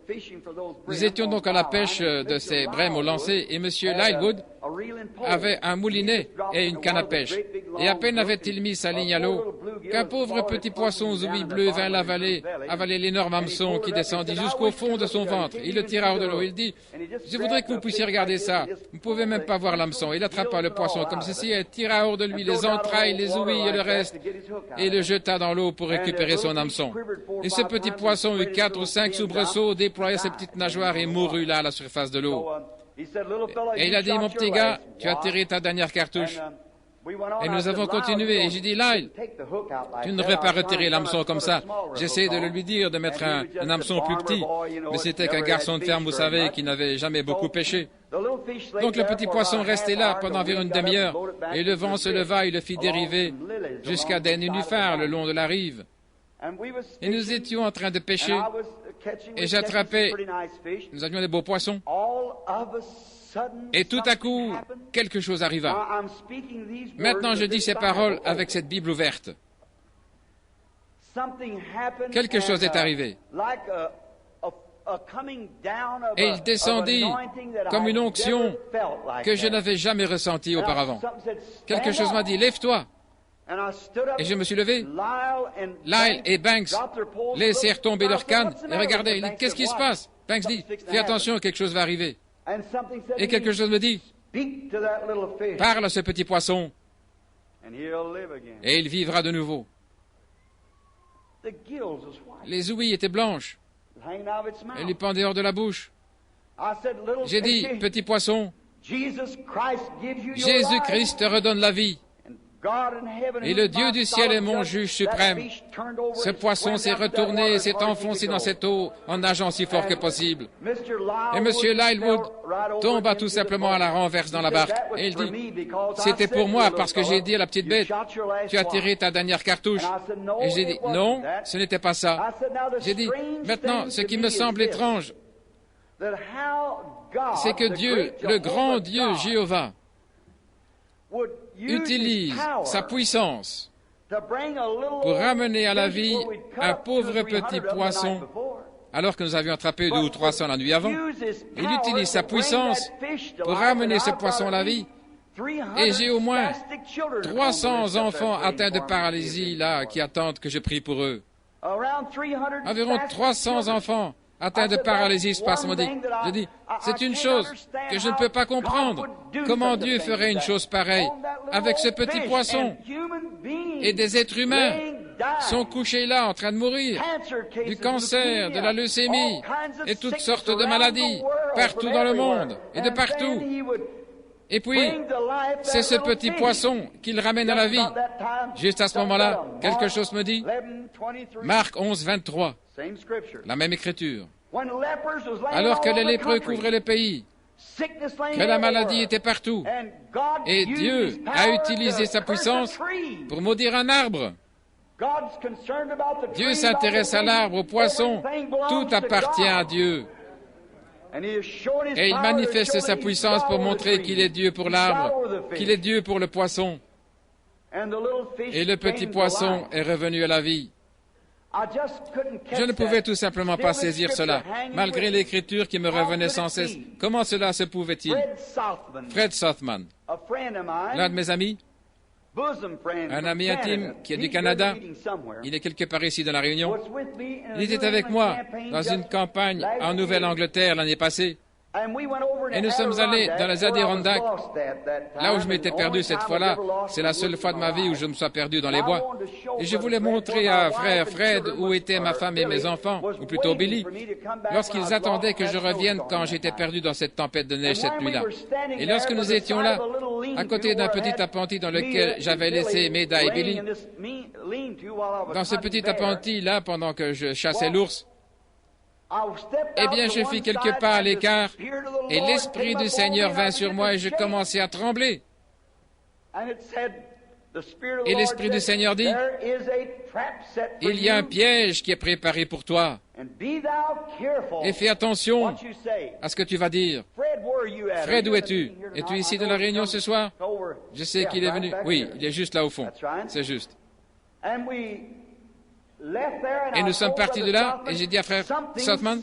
Nous étions donc à la pêche de ces brèmes au lancer et M. Lilewood avait un moulinet et une canne à pêche. Et à peine avait-il mis sa ligne à l'eau qu'un pauvre petit poisson aux oublies bleues vint l'avaler, avaler l'énorme hameçon qui descendit jusqu'au fond de son ventre. Il le tira hors de l'eau. Il dit, je voudrais que vous puissiez regarder ça. Vous ne pouvez même pas voir l'hameçon. Il attrapa le poisson comme ceci et tira hors de lui les entrailles, les ouïes et le reste et le jeta dans l'eau pour récupérer son hameçon. Et ce petit poisson eut 4 ou 5 soubresauts, déploya ses petites nageoires et mourut là à la surface de l'eau. Et il a dit, mon petit gars, tu as tiré ta dernière cartouche. Et nous avons continué. Et j'ai dit, Lyle, tu ne devrais pas retirer l'hameçon comme ça. J'essayais de le lui dire de mettre un hameçon plus petit. Mais c'était qu'un garçon de ferme, vous savez, qui n'avait jamais beaucoup pêché. Donc le petit poisson restait là pendant environ une demi-heure. Et le vent se leva et le fit dériver jusqu'à des nénuphars le long de la rive. Et nous étions en train de pêcher. Et j'attrapais, nous avions des beaux poissons. Et tout à coup, quelque chose arriva. Maintenant, je dis ces paroles avec cette Bible ouverte. Quelque chose est arrivé. Et il descendit comme une onction que je n'avais jamais ressentie auparavant. Quelque chose m'a dit, lève-toi. Et je me suis levé. Lyle et Banks laissèrent tomber leur canne et regardaient. Il dit, qu'est-ce qui se passe? Banks dit, fais attention, quelque chose va arriver. Et quelque chose me dit, parle à ce petit poisson et il vivra de nouveau. Les ouïes étaient blanches. Elle lui pendait hors de la bouche. J'ai dit, petit poisson, Jésus-Christ te redonne la vie. Et le Dieu du ciel est mon juge suprême. Ce poisson s'est retourné et s'est enfoncé dans cette eau en nageant si fort que possible. Et M. Littlewood tomba tout simplement à la renverse dans la barque. Et il dit, c'était pour moi parce que j'ai dit à la petite bête, tu as tiré ta dernière cartouche. Et j'ai dit, non, ce n'était pas ça. J'ai dit, maintenant, ce qui me semble étrange, c'est que Dieu, le grand Dieu Jéhovah, utilise sa puissance pour ramener à la vie un pauvre petit poisson, alors que nous avions attrapé 200 ou 300 la nuit avant. Il utilise sa puissance pour ramener ce poisson à la vie. Et j'ai au moins 300 enfants atteints de paralysie là qui attendent que je prie pour eux. Environ 300 enfants atteints de paralysie spasmodique. Je dis, c'est une chose que je ne peux pas comprendre. Comment Dieu ferait une chose pareille avec ce petit poisson? Et des êtres humains sont couchés là en train de mourir du cancer, de la leucémie et toutes sortes de maladies partout dans le monde et de partout. Et puis, c'est ce petit poisson qu'il ramène à la vie. Juste à ce moment-là, quelque chose me dit, Marc 11, 23, la même écriture. Alors que les lépreux couvraient le pays, que la maladie était partout, et Dieu a utilisé sa puissance pour maudire un arbre. Dieu s'intéresse à l'arbre, au poisson, tout appartient à Dieu. Et il manifeste sa puissance pour montrer qu'il est Dieu pour l'arbre, qu'il est Dieu pour le poisson. Et le petit poisson est revenu à la vie. Je ne pouvais tout simplement pas saisir cela, malgré l'écriture qui me revenait sans cesse. Comment cela se pouvait-il? Fred Sothman, l'un de mes amis, un ami intime qui est du Canada, il est quelque part ici dans la Réunion. Il était avec moi dans une campagne en Nouvelle-Angleterre l'année passée. Et nous sommes allés dans les Adirondacks, là où je m'étais perdu cette fois-là. C'est la seule fois de ma vie où je me sois perdu dans les bois. Et je voulais montrer à frère Fred où étaient ma femme et mes enfants, ou plutôt Billy, lorsqu'ils attendaient que je revienne quand j'étais perdu dans cette tempête de neige cette nuit-là. Et lorsque nous étions là, à côté d'un petit appentis dans lequel j'avais laissé Maida et Billy, dans ce petit appentis-là, pendant que je chassais l'ours, eh bien, je fis quelques pas à l'écart, et l'Esprit du Seigneur vint sur moi et je commençai à trembler. Et l'Esprit du Seigneur dit, il y a un piège qui est préparé pour toi. Et fais attention à ce que tu vas dire. Fred, où es-tu? Es-tu ici dans la Réunion ce soir? Je sais qu'il est venu. Oui, il est juste là au fond. C'est juste. Et nous sommes partis de là, et j'ai dit à frère Sothman,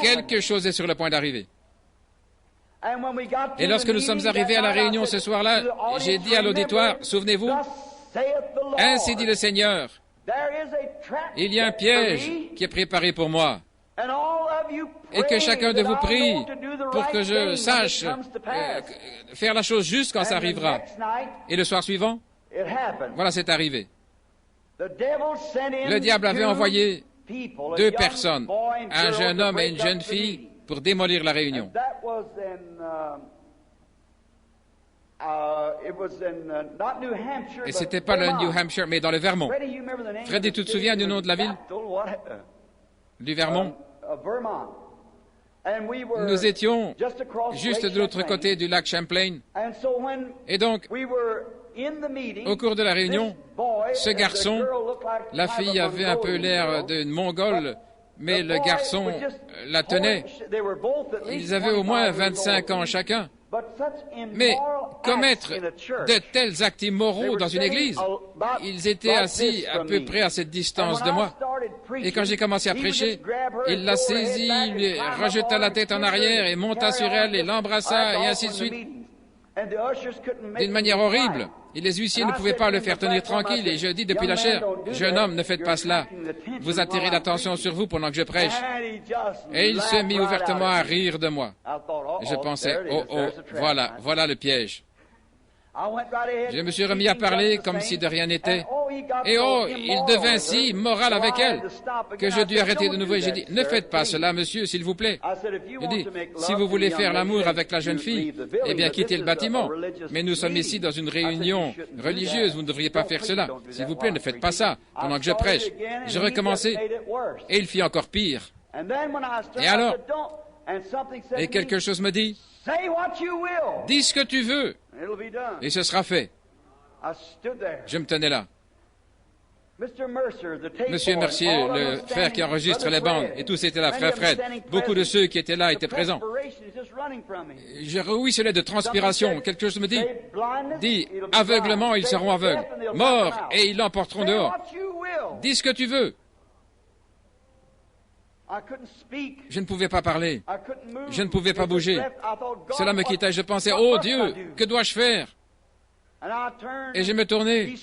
quelque chose est sur le point d'arriver. Et lorsque nous sommes arrivés à la réunion ce soir-là, j'ai dit à l'auditoire, souvenez-vous, ainsi dit le Seigneur, il y a un piège qui est préparé pour moi. Et que chacun de vous prie pour que je sache faire la chose juste quand ça arrivera. Et le soir suivant, voilà, c'est arrivé. Le diable avait envoyé 2 personnes, un jeune homme et une jeune fille, pour démolir la réunion. Et ce n'était pas le New Hampshire, mais dans le Vermont. Freddy, tu te souviens du nom de la ville? Du Vermont? Nous étions juste de l'autre côté du lac Champlain. Et donc, au cours de la réunion, ce garçon, la fille avait un peu l'air d'une Mongole, mais le garçon la tenait. Ils avaient au moins 25 ans chacun. Mais commettre de tels actes immoraux dans une église, ils étaient assis à peu près à cette distance de moi. Et quand j'ai commencé à prêcher, il la saisit, lui rejeta la tête en arrière et monta sur elle et l'embrassa et ainsi de suite. D'une manière horrible. Et les huissiers ne pouvaient pas le faire tenir tranquille. Et je dis depuis la chair, jeune homme, ne faites pas cela. Vous attirez l'attention sur vous pendant que je prêche. Et il se mit ouvertement à rire de moi. Et je pensais, oh, voilà le piège. Je me suis remis à parler comme si de rien n'était. Et oh, il devint si moral avec elle que je dus arrêter de nouveau. Et j'ai dit, ne faites pas cela, monsieur, s'il vous plaît. J'ai dit, si vous voulez faire l'amour avec la jeune fille, eh bien, quittez le bâtiment. Mais nous sommes ici dans une réunion religieuse, vous ne devriez pas faire cela. S'il vous plaît, ne faites pas ça pendant que je prêche. J'ai recommencé et il fit encore pire. Et alors, et quelque chose me dit, dis ce que tu veux et ce sera fait. Je me tenais là. Monsieur Mercier, le frère qui enregistre les bandes, et tous étaient là, frère Fred. Beaucoup de ceux qui étaient là étaient présents. Je ruisselais de transpiration. Quelque chose me dit, aveuglement, ils seront aveugles. Morts, et ils l'emporteront dehors. Dis ce que tu veux. Je ne pouvais pas parler. Je ne pouvais pas bouger. Cela me quittait. Je pensais, oh Dieu, que dois-je faire? Et je me tournai,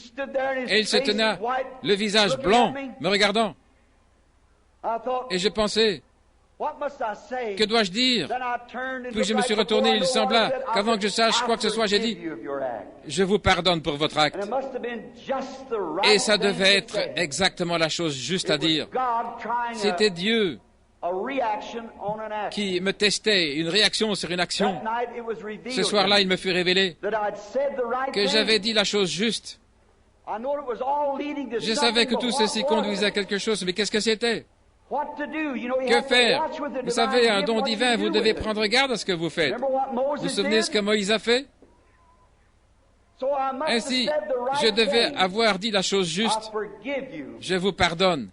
et il se tenait, le visage blanc, me regardant. Et je pensais, que dois-je dire? Puis je me suis retourné, il sembla qu'avant que je sache quoi que ce soit, j'ai dit, je vous pardonne pour votre acte. Et ça devait être exactement la chose juste à dire. C'était Dieu qui me testait, une réaction sur une action. Ce soir-là, il me fut révélé que j'avais dit la chose juste. Je savais que tout ceci conduisait à quelque chose, mais qu'est-ce que c'était? Que faire? Vous savez, un don divin, vous devez prendre garde à ce que vous faites. Vous vous souvenez ce que Moïse a fait? Ainsi, je devais avoir dit la chose juste. Je vous pardonne.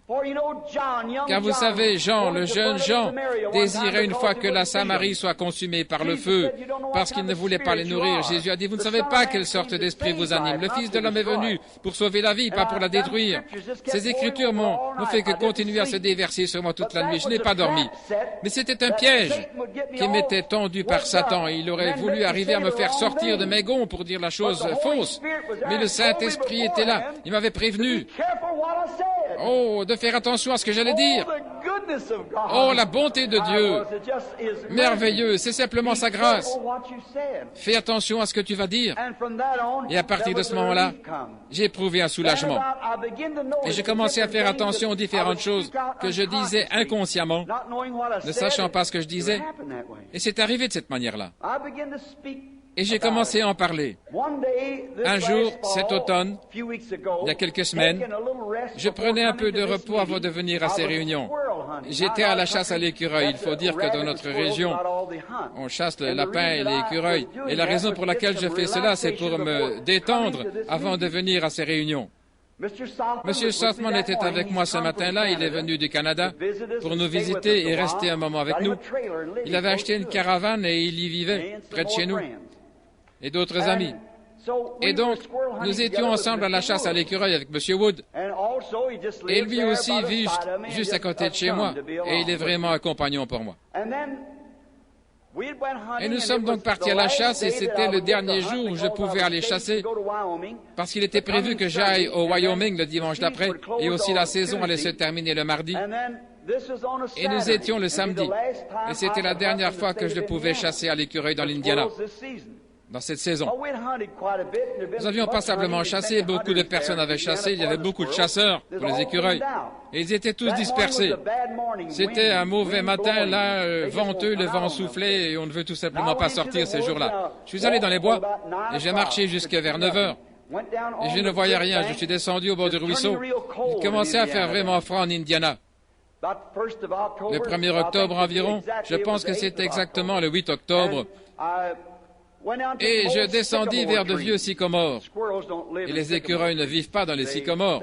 Car vous savez, Jean, le jeune Jean, désirait une fois que la Samarie soit consumée par le feu, parce qu'il ne voulait pas les nourrir. Jésus a dit, vous ne savez pas quelle sorte d'esprit vous anime. Le Fils de l'homme est venu pour sauver la vie, pas pour la détruire. Ces Écritures m'ont fait que continuer à se déverser sur moi toute la nuit. Je n'ai pas dormi. Mais c'était un piège qui m'était tendu par Satan. Il aurait voulu arriver à me faire sortir de mes gonds pour dire la chose fausse. Mais le Saint-Esprit était là. Il m'avait prévenu. Oh, de faire attention à ce que j'allais dire. Oh, la bonté de Dieu. Merveilleux, c'est simplement sa grâce. Fais attention à ce que tu vas dire. Et à partir de ce moment-là, j'ai éprouvé un soulagement. Et j'ai commencé à faire attention aux différentes choses que je disais inconsciemment, ne sachant pas ce que je disais. Et c'est arrivé de cette manière-là. Et j'ai commencé à en parler. Un jour, cet automne, il y a quelques semaines, je prenais un peu de repos avant de venir à ces réunions. J'étais à la chasse à l'écureuil. Il faut dire que dans notre région, on chasse le lapin et l'écureuil. Et la raison pour laquelle je fais cela, c'est pour me détendre avant de venir à ces réunions. Monsieur Sothman était avec moi ce matin-là. Il est venu du Canada pour nous visiter et rester un moment avec nous. Il avait acheté une caravane et il y vivait, près de chez nous. Et d'autres amis. Et donc, nous étions ensemble à la chasse à l'écureuil avec M. Wood. Et lui aussi vit juste à côté de chez moi. Et il est vraiment un compagnon pour moi. Et nous sommes donc partis à la chasse et c'était le dernier jour où je pouvais aller chasser parce qu'il était prévu que j'aille au Wyoming le dimanche d'après et aussi la saison allait se terminer le mardi. Et nous étions le samedi. Et c'était la dernière fois que je pouvais chasser à l'écureuil dans l'Indiana. Dans cette saison. Nous avions passablement chassé, beaucoup de personnes avaient chassé, il y avait beaucoup de chasseurs pour les écureuils. Et ils étaient tous dispersés. C'était un mauvais matin, là, venteux, le vent soufflait et on ne veut tout simplement pas sortir ces jours-là. Je suis allé dans les bois et j'ai marché jusqu'à vers 9 heures. Et je ne voyais rien, je suis descendu au bord du ruisseau. Il commençait à faire vraiment froid en Indiana. Le 1er octobre environ, je pense que c'est exactement le 8 octobre. Et je descendis vers de vieux sycomores. Et les écureuils ne vivent pas dans les sycomores.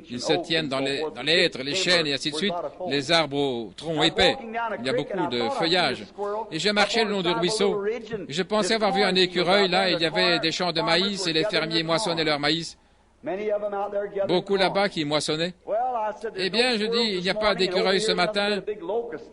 Ils se tiennent dans les hêtres, les chênes et ainsi de suite, les arbres au tronc épais. Il y a beaucoup de feuillage. Et je marchais le long du ruisseau. Je pensais avoir vu un écureuil là. Il y avait des champs de maïs et les fermiers moissonnaient leur maïs. Beaucoup là-bas qui moissonnaient. Eh bien, je dis, il n'y a pas d'écureuil ce matin.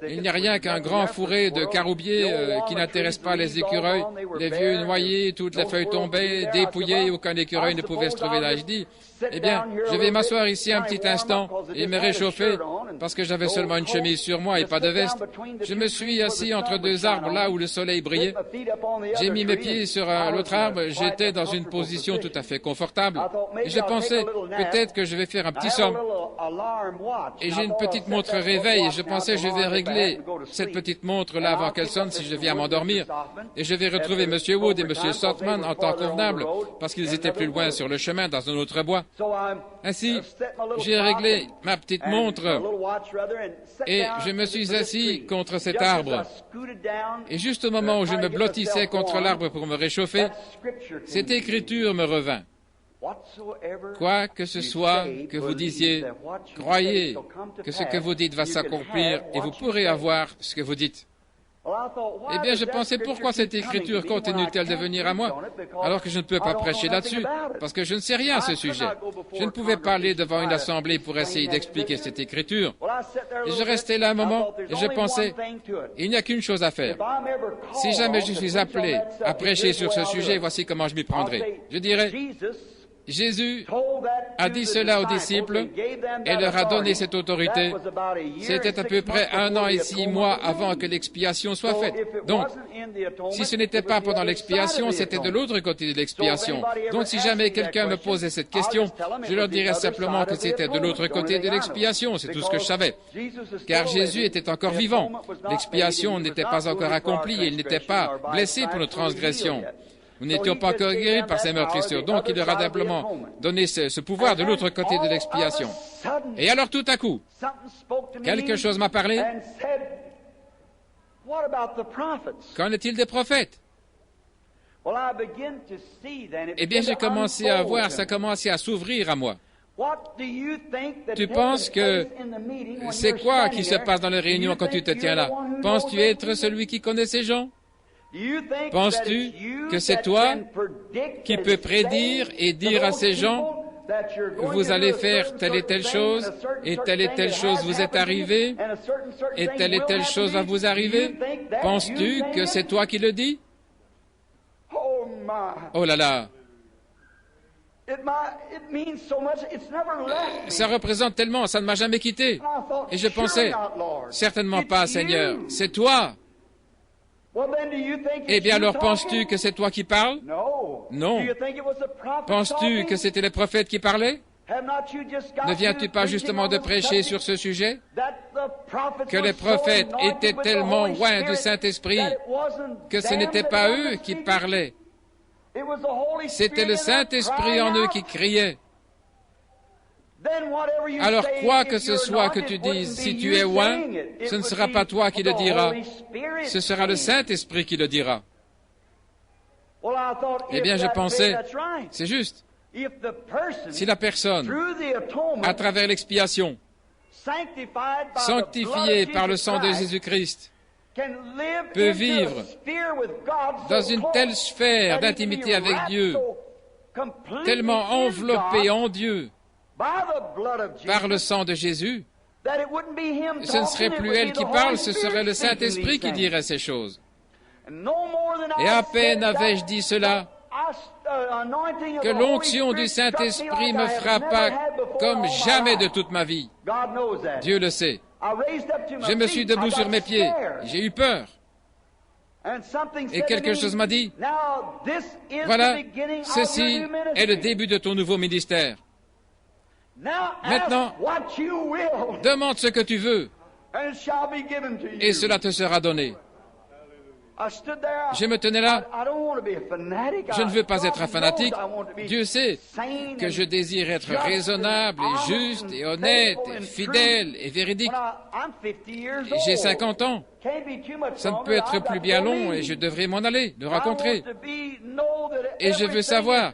Il n'y a rien qu'un grand fourré de caroubiers qui n'intéresse pas les écureuils. Les vieux noyés, toutes les feuilles tombaient, dépouillées, aucun écureuil ne pouvait se trouver là. Je dis, Eh bien, je vais m'asseoir ici un petit instant et me réchauffer parce que j'avais seulement une chemise sur moi et pas de veste. Je me suis assis entre deux arbres là où le soleil brillait. J'ai mis mes pieds sur l'autre arbre. J'étais dans une position tout à fait confortable. Et je pensais, peut-être que je vais faire un petit somme. Et j'ai une petite montre réveil et je pensais, je vais régler cette petite montre-là avant qu'elle sonne si je viens m'endormir. Et je vais retrouver M. Wood et M. Saltman en temps convenable parce qu'ils étaient plus loin sur le chemin dans un autre bois. Ainsi, j'ai réglé ma petite montre et je me suis assis contre cet arbre. Et juste au moment où je me blottissais contre l'arbre pour me réchauffer, cette écriture me revint. Quoi que ce soit que vous disiez, croyez que ce que vous dites va s'accomplir et vous pourrez avoir ce que vous dites. Eh bien, je pensais, pourquoi cette écriture continue-t-elle de venir à moi, alors que je ne peux pas prêcher là-dessus, parce que je ne sais rien à ce sujet. Je ne pouvais pas aller devant une assemblée pour essayer d'expliquer cette écriture. Et je restais là un moment, et je pensais, il n'y a qu'une chose à faire. Si jamais je suis appelé à prêcher sur ce sujet, voici comment je m'y prendrai. Je dirais, Jésus a dit cela aux disciples et leur a donné cette autorité. C'était à peu près 1 an et 6 mois avant que l'expiation soit faite. Donc, si ce n'était pas pendant l'expiation, c'était de l'autre côté de l'expiation. Donc, si jamais quelqu'un me posait cette question, je leur dirais simplement que c'était de l'autre côté de l'expiation. C'est tout ce que je savais. Car Jésus était encore vivant. L'expiation n'était pas encore accomplie et il n'était pas blessé pour nos transgressions. Nous n'étions pas encore guéris par ces meurtrissures. Donc, il leur a simplement donné ce pouvoir de l'autre côté de l'expiation. Et alors, tout à coup, quelque chose m'a parlé. Qu'en est-il des prophètes? Eh bien, j'ai commencé à voir, ça commençait à s'ouvrir à moi. Tu penses que c'est quoi qui se passe dans les réunions quand tu te tiens là? Penses-tu être celui qui connaît ces gens? Penses-tu que c'est toi qui peux prédire et dire à ces gens, vous allez faire telle et telle chose, et telle chose vous est arrivée, et telle chose va vous arriver? Penses-tu que c'est toi qui le dis? Oh là là! Ça représente tellement, ça ne m'a jamais quitté. Et je pensais, certainement pas, Seigneur, c'est toi. Eh bien alors, penses-tu que c'est toi qui parles? Non. Penses-tu que c'était les prophètes qui parlaient? Ne viens-tu pas justement de prêcher sur ce sujet? Que les prophètes étaient tellement loin du Saint-Esprit que ce n'était pas eux qui parlaient. C'était le Saint-Esprit en eux qui criait. Alors, quoi que ce soit que tu dises, si tu es loin, ce ne sera pas toi qui le diras, ce sera le Saint-Esprit qui le dira. Eh bien, je pensais, c'est juste. Si la personne, à travers l'expiation, sanctifiée par le sang de Jésus-Christ, peut vivre dans une telle sphère d'intimité avec Dieu, tellement enveloppée en Dieu, par le sang de Jésus, ce ne serait plus elle qui parle, ce serait le Saint-Esprit qui dirait ces choses. Et à peine avais-je dit cela, que l'onction du Saint-Esprit me frappa comme jamais de toute ma vie. Dieu le sait. Je me suis debout sur mes pieds, j'ai eu peur. Et quelque chose m'a dit, voilà, ceci est le début de ton nouveau ministère. Maintenant, demande ce que tu veux, et cela te sera donné. Je me tenais là. Je ne veux pas être un fanatique. Dieu sait que je désire être raisonnable et juste et honnête et fidèle et véridique. J'ai 50 ans. Ça ne peut être plus bien long et je devrais m'en aller, le rencontrer. Et je veux savoir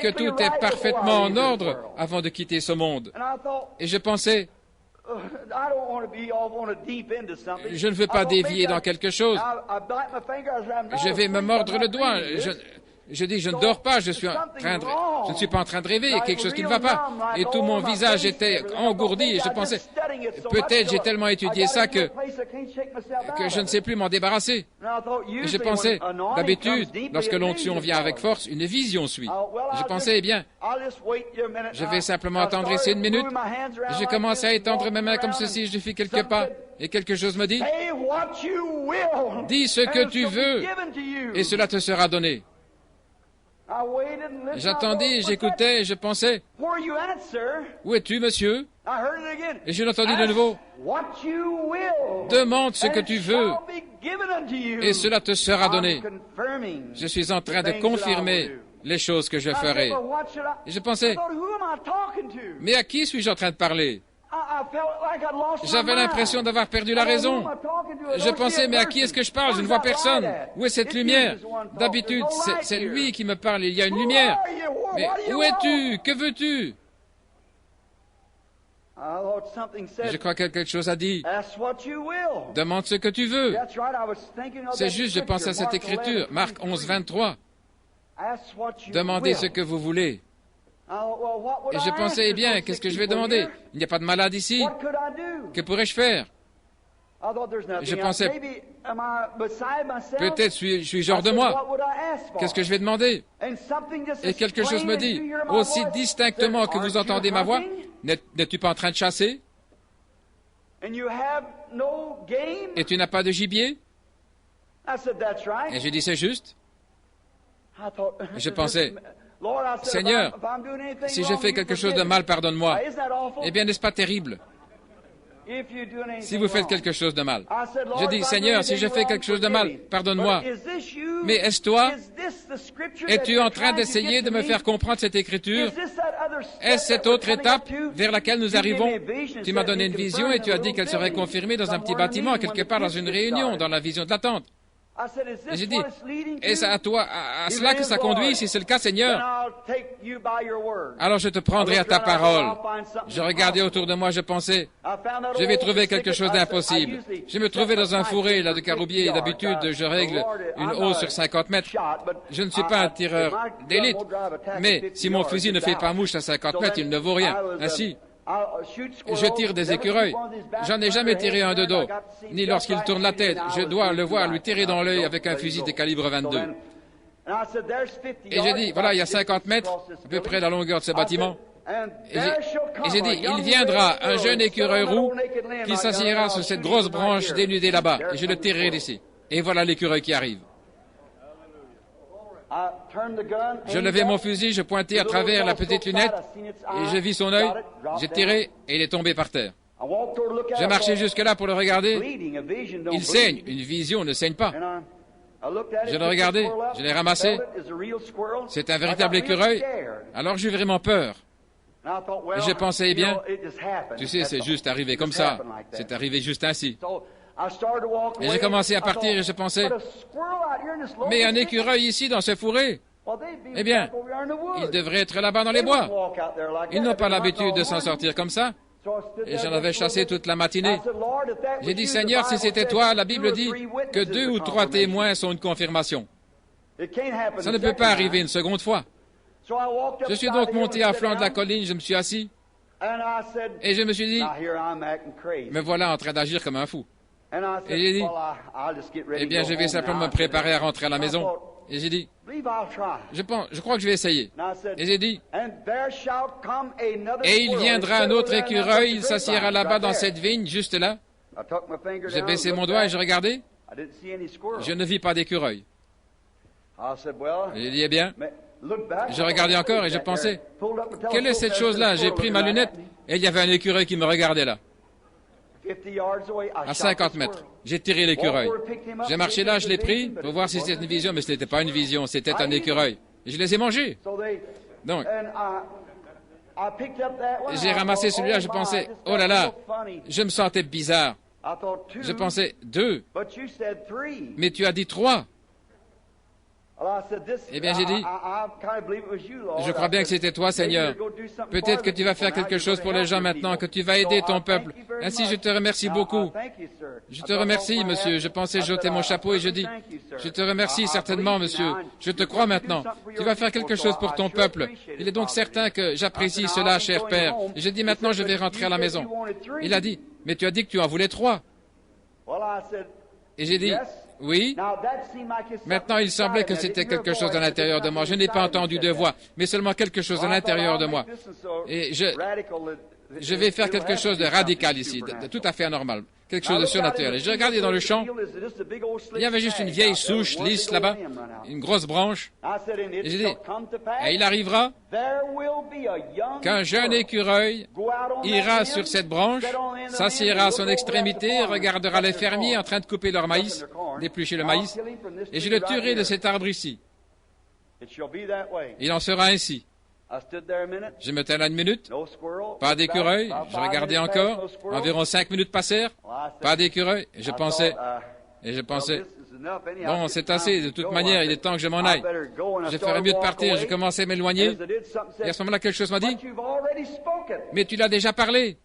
que tout est parfaitement en ordre avant de quitter ce monde. Et je pensais, je ne veux pas dévier dans quelque chose. Je vais me mordre le doigt. Je dis, je ne dors pas, je ne suis pas en train de rêver, il y a quelque chose qui ne va pas. Et tout mon visage était engourdi et je pensais, peut-être j'ai tellement étudié ça que je ne sais plus m'en débarrasser. Et je pensais, d'habitude, lorsque l'onction vient avec force, une vision suit. Je pensais, eh bien, je vais simplement attendre ici une minute. Je commence à étendre mes mains comme ceci, je fis quelques pas, et quelque chose me dit, dis ce que tu veux, et cela te sera donné. J'attendais, j'écoutais, je pensais, où es-tu, monsieur? Et je l'entendis de nouveau, demande ce que tu veux, et cela te sera donné. Je suis en train de confirmer les choses que je ferai. Et je pensais, mais à qui suis-je en train de parler? J'avais l'impression d'avoir perdu la raison. Je pensais, mais à qui est-ce que je parle? Je ne vois personne. Où est cette lumière? D'habitude, c'est lui qui me parle, il y a une lumière. Mais où es-tu? Que veux-tu? Je crois que quelque chose a dit. Demande ce que tu veux. C'est juste, je pense à cette écriture, Marc 11, 23. Demandez ce que vous voulez. Et je pensais, eh bien, qu'est-ce que je vais demander? Il n'y a pas de malade ici. Que pourrais-je faire? Je pensais, peut-être suis-je hors de moi. Qu'est-ce que je vais demander? Et quelque chose me dit, aussi distinctement que vous entendez ma voix, n'es-tu pas en train de chasser? Et tu n'as pas de gibier? Et j'ai dit, c'est juste. Je pensais, Seigneur, si je fais quelque chose de mal, pardonne-moi. Eh bien, n'est-ce pas terrible? Si vous faites quelque chose de mal. Je dis, Seigneur, si je fais quelque chose de mal, pardonne-moi. Mais est-ce toi? Es-tu en train d'essayer de me faire comprendre cette écriture? Est-ce cette autre étape vers laquelle nous arrivons? Tu m'as donné une vision et tu as dit qu'elle serait confirmée dans un petit bâtiment, quelque part dans une réunion, dans la vision de la tente. Et j'ai dit, est-ce à toi, à cela que ça conduit? Si c'est le cas, Seigneur, alors je te prendrai à ta parole. Je regardais autour de moi, je pensais, je vais trouver quelque chose d'impossible. Je me trouvais dans un fourré là de caroubier et d'habitude, je règle une hausse sur 50 mètres. Je ne suis pas un tireur d'élite, mais si mon fusil ne fait pas mouche à 50 mètres, il ne vaut rien. Ainsi, je tire des écureuils. J'en ai jamais tiré un de dos, ni lorsqu'il tourne la tête. Je dois le voir lui tirer dans l'œil avec un fusil de calibre 22. Et j'ai dit, voilà, il y a 50 mètres, à peu près la longueur de ce bâtiment. Et j'ai dit, il viendra un jeune écureuil roux qui s'assiera sur cette grosse branche dénudée là-bas, et je le tirerai d'ici. Et voilà l'écureuil qui arrive. Je levai mon fusil, je pointai à travers la petite lunette et je vis son œil. J'ai tiré et il est tombé par terre. J'ai marché jusque-là pour le regarder. Il saigne. Une vision ne saigne pas. Je l'ai regardé, je l'ai ramassé. C'est un véritable écureuil. Alors j'ai vraiment peur. Et j'ai pensé, eh bien, tu sais, c'est juste arrivé comme ça. C'est arrivé juste ainsi. Et j'ai commencé à partir et je pensais, mais un écureuil ici dans ce fourré, eh bien, il devrait être là-bas dans les bois. Ils n'ont pas l'habitude de s'en sortir comme ça. Et j'en avais chassé toute la matinée. J'ai dit, Seigneur, si c'était toi, la Bible dit que 2 ou 3 témoins sont une confirmation. Ça ne peut pas arriver une seconde fois. Je suis donc monté à flanc de la colline, je me suis assis, et je me suis dit, me voilà en train d'agir comme un fou. Et j'ai dit, eh bien, je vais simplement me préparer à rentrer à la maison. Et j'ai dit, je crois que je vais essayer. Et j'ai dit, et il viendra un autre écureuil, il s'assiera là-bas dans cette vigne, juste là. J'ai baissé mon doigt et je regardais. Je ne vis pas d'écureuil. J'ai dit, eh bien, je regardais encore et je pensais, quelle est cette chose-là? J'ai pris ma lunette et il y avait un écureuil qui me regardait là. À 50 mètres. J'ai tiré l'écureuil. J'ai marché là, je l'ai pris pour voir si c'était une vision, mais ce n'était pas une vision, c'était un écureuil. Et je les ai mangés. Donc, j'ai ramassé celui-là, je pensais, oh là là, je me sentais bizarre. Je pensais, 2. Mais tu as dit 3. Eh bien, j'ai dit, je crois bien que c'était toi, Seigneur. Peut-être que tu vas faire quelque chose pour les gens maintenant, que tu vas aider ton peuple. Ainsi, je te remercie beaucoup. Je te remercie, monsieur. Je pensais jeter mon chapeau et je dis, je te remercie certainement, monsieur. Je te crois maintenant. Tu vas faire quelque chose pour ton peuple. Il est donc certain que j'apprécie cela, cher Père. Et je dis, maintenant, je vais rentrer à la maison. Il a dit, mais tu as dit que tu en voulais 3. Et j'ai dit, oui. Maintenant, il semblait que c'était quelque chose à l'intérieur de moi. Je n'ai pas entendu de voix, mais seulement quelque chose à l'intérieur de moi. Et je vais faire quelque chose de radical ici, de tout à fait anormal, quelque chose de surnaturel. Et j'ai regardé dans le champ, il y avait juste une vieille souche lisse là-bas, une grosse branche. Et j'ai dit, et il arrivera qu'un jeune écureuil ira sur cette branche, s'assiera à son extrémité, regardera les fermiers en train de couper leur maïs, d'éplucher le maïs, et je le tuerai de cet arbre ici. Il en sera ainsi. Je me tais là 1 minute, pas d'écureuil, je regardais encore, environ 5 minutes passèrent, pas d'écureuil, et je pensais, bon, c'est assez, de toute manière, il est temps que je m'en aille. Je ferais mieux de partir, je commençais à m'éloigner, et à ce moment-là, quelque chose m'a dit, mais tu l'as déjà parlé.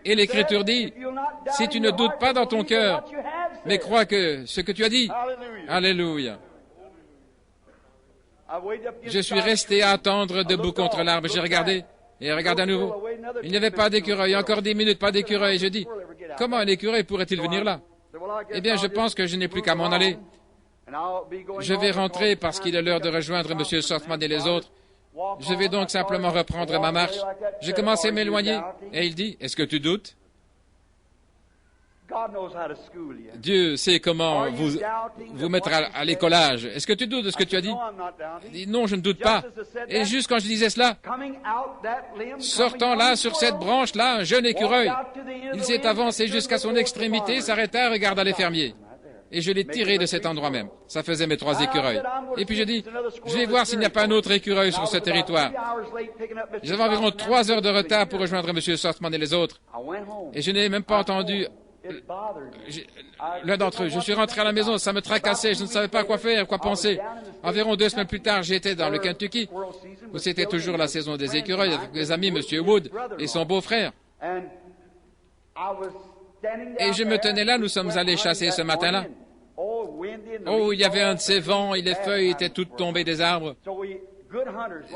Et l'Écriture dit, si tu ne doutes pas dans ton cœur, mais crois que ce que tu as dit, alléluia. Je suis resté à attendre debout contre l'arbre. J'ai regardé et regardé à nouveau. Il n'y avait pas d'écureuil. Encore 10 minutes, pas d'écureuil. Je dis, comment un écureuil pourrait-il venir là? Eh bien, je pense que je n'ai plus qu'à m'en aller. Je vais rentrer parce qu'il est l'heure de rejoindre M. Softman et les autres. Je vais donc simplement reprendre ma marche. J'ai commencé à m'éloigner et il dit, est-ce que tu doutes? Dieu sait comment vous mettre à l'écolage. Est-ce que tu doutes de ce que tu as dit? Il dit, non, je ne doute pas. Et juste quand je disais cela, sortant là, sur cette branche-là, un jeune écureuil, il s'est avancé jusqu'à son extrémité, s'arrêta, regarda les fermiers. Et je l'ai tiré de cet endroit même. Ça faisait mes 3 écureuils. Et puis je dis, je vais voir s'il n'y a pas un autre écureuil sur ce territoire. J'avais environ 3 heures de retard pour rejoindre M. Softman et les autres. Et je n'ai même pas entendu l'un d'entre eux. Je suis rentré à la maison, ça me tracassait, je ne savais pas quoi faire, quoi penser. Environ 2 semaines plus tard, j'étais dans le Kentucky, où c'était toujours la saison des écureuils, avec mes amis, M. Wood et son beau-frère. Et je me tenais là, nous sommes allés chasser ce matin-là. Oh, il y avait un de ces vents, et les feuilles étaient toutes tombées des arbres.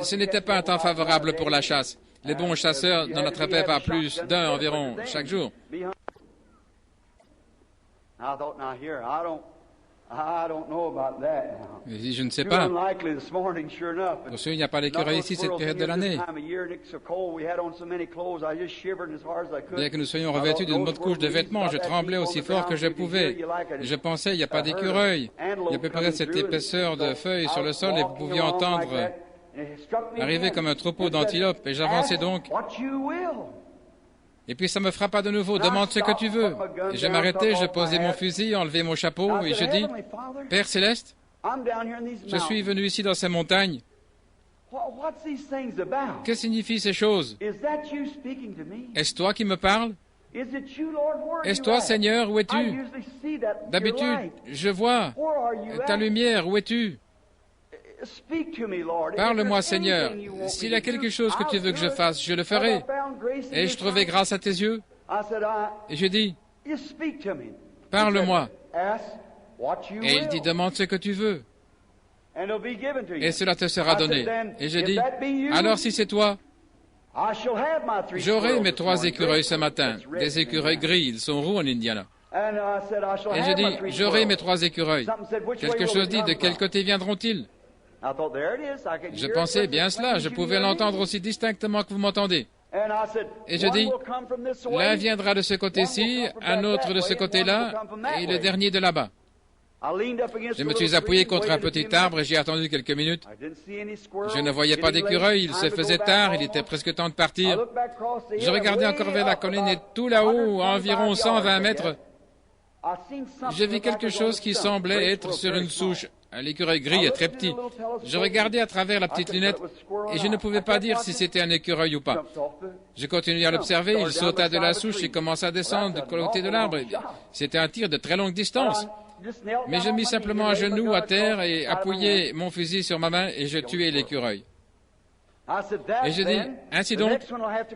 Ce n'était pas un temps favorable pour la chasse. Les bons chasseurs n'en attrapaient pas plus d'un environ chaque jour. Je ne sais pas. Pour ceux, il n'y a pas d'écureuil ici cette période de l'année. Bien que nous soyons revêtus d'une bonne couche de vêtements, je tremblais aussi fort que je pouvais. Je pensais, il n'y a pas d'écureuil. Il y a à peu près cette épaisseur de feuilles sur le sol et vous pouviez entendre arriver comme un troupeau d'antilopes. Et j'avançais donc. Et puis ça me frappa de nouveau, demande ce que tu veux. Et je m'arrêtais, je posais mon fusil, enlevais mon chapeau, et je dis, Père Céleste, je suis venu ici dans ces montagnes. Que signifient ces choses? Est-ce toi qui me parles? Est-ce toi, Seigneur, où es-tu? D'habitude, je vois ta lumière, où es-tu? Parle-moi, Seigneur. S'il y a quelque chose que tu veux que je fasse, je le ferai. Et je trouvais grâce à tes yeux. Et je dis, parle-moi. Et il dit, demande ce que tu veux. Et cela te sera donné. Et je dis, alors si c'est toi, j'aurai mes 3 écureuils ce matin. Des écureuils gris, ils sont roux en Indiana. Et je dis, j'aurai mes 3 écureuils. Quelque chose dit, de quel côté viendront-ils? Je pensais bien cela, je pouvais l'entendre aussi distinctement que vous m'entendez. Et je dis, l'un viendra de ce côté-ci, un autre de ce côté-là, et le dernier de là-bas. Je me suis appuyé contre un petit arbre et j'ai attendu quelques minutes. Je ne voyais pas d'écureuil, il se faisait tard, il était presque temps de partir. Je regardais encore vers la colline et tout là-haut, à environ 120 mètres, je vis quelque chose qui semblait être sur une souche. L'écureuil gris est très petit. Je regardais à travers la petite lunette et je ne pouvais pas dire si c'était un écureuil ou pas. Je continuais à l'observer, il sauta de la souche et commença à descendre du côté de l'arbre. C'était un tir de très longue distance. Mais je mis simplement à genoux à terre et appuyai mon fusil sur ma main et je tuai l'écureuil. Et je dis, ainsi donc,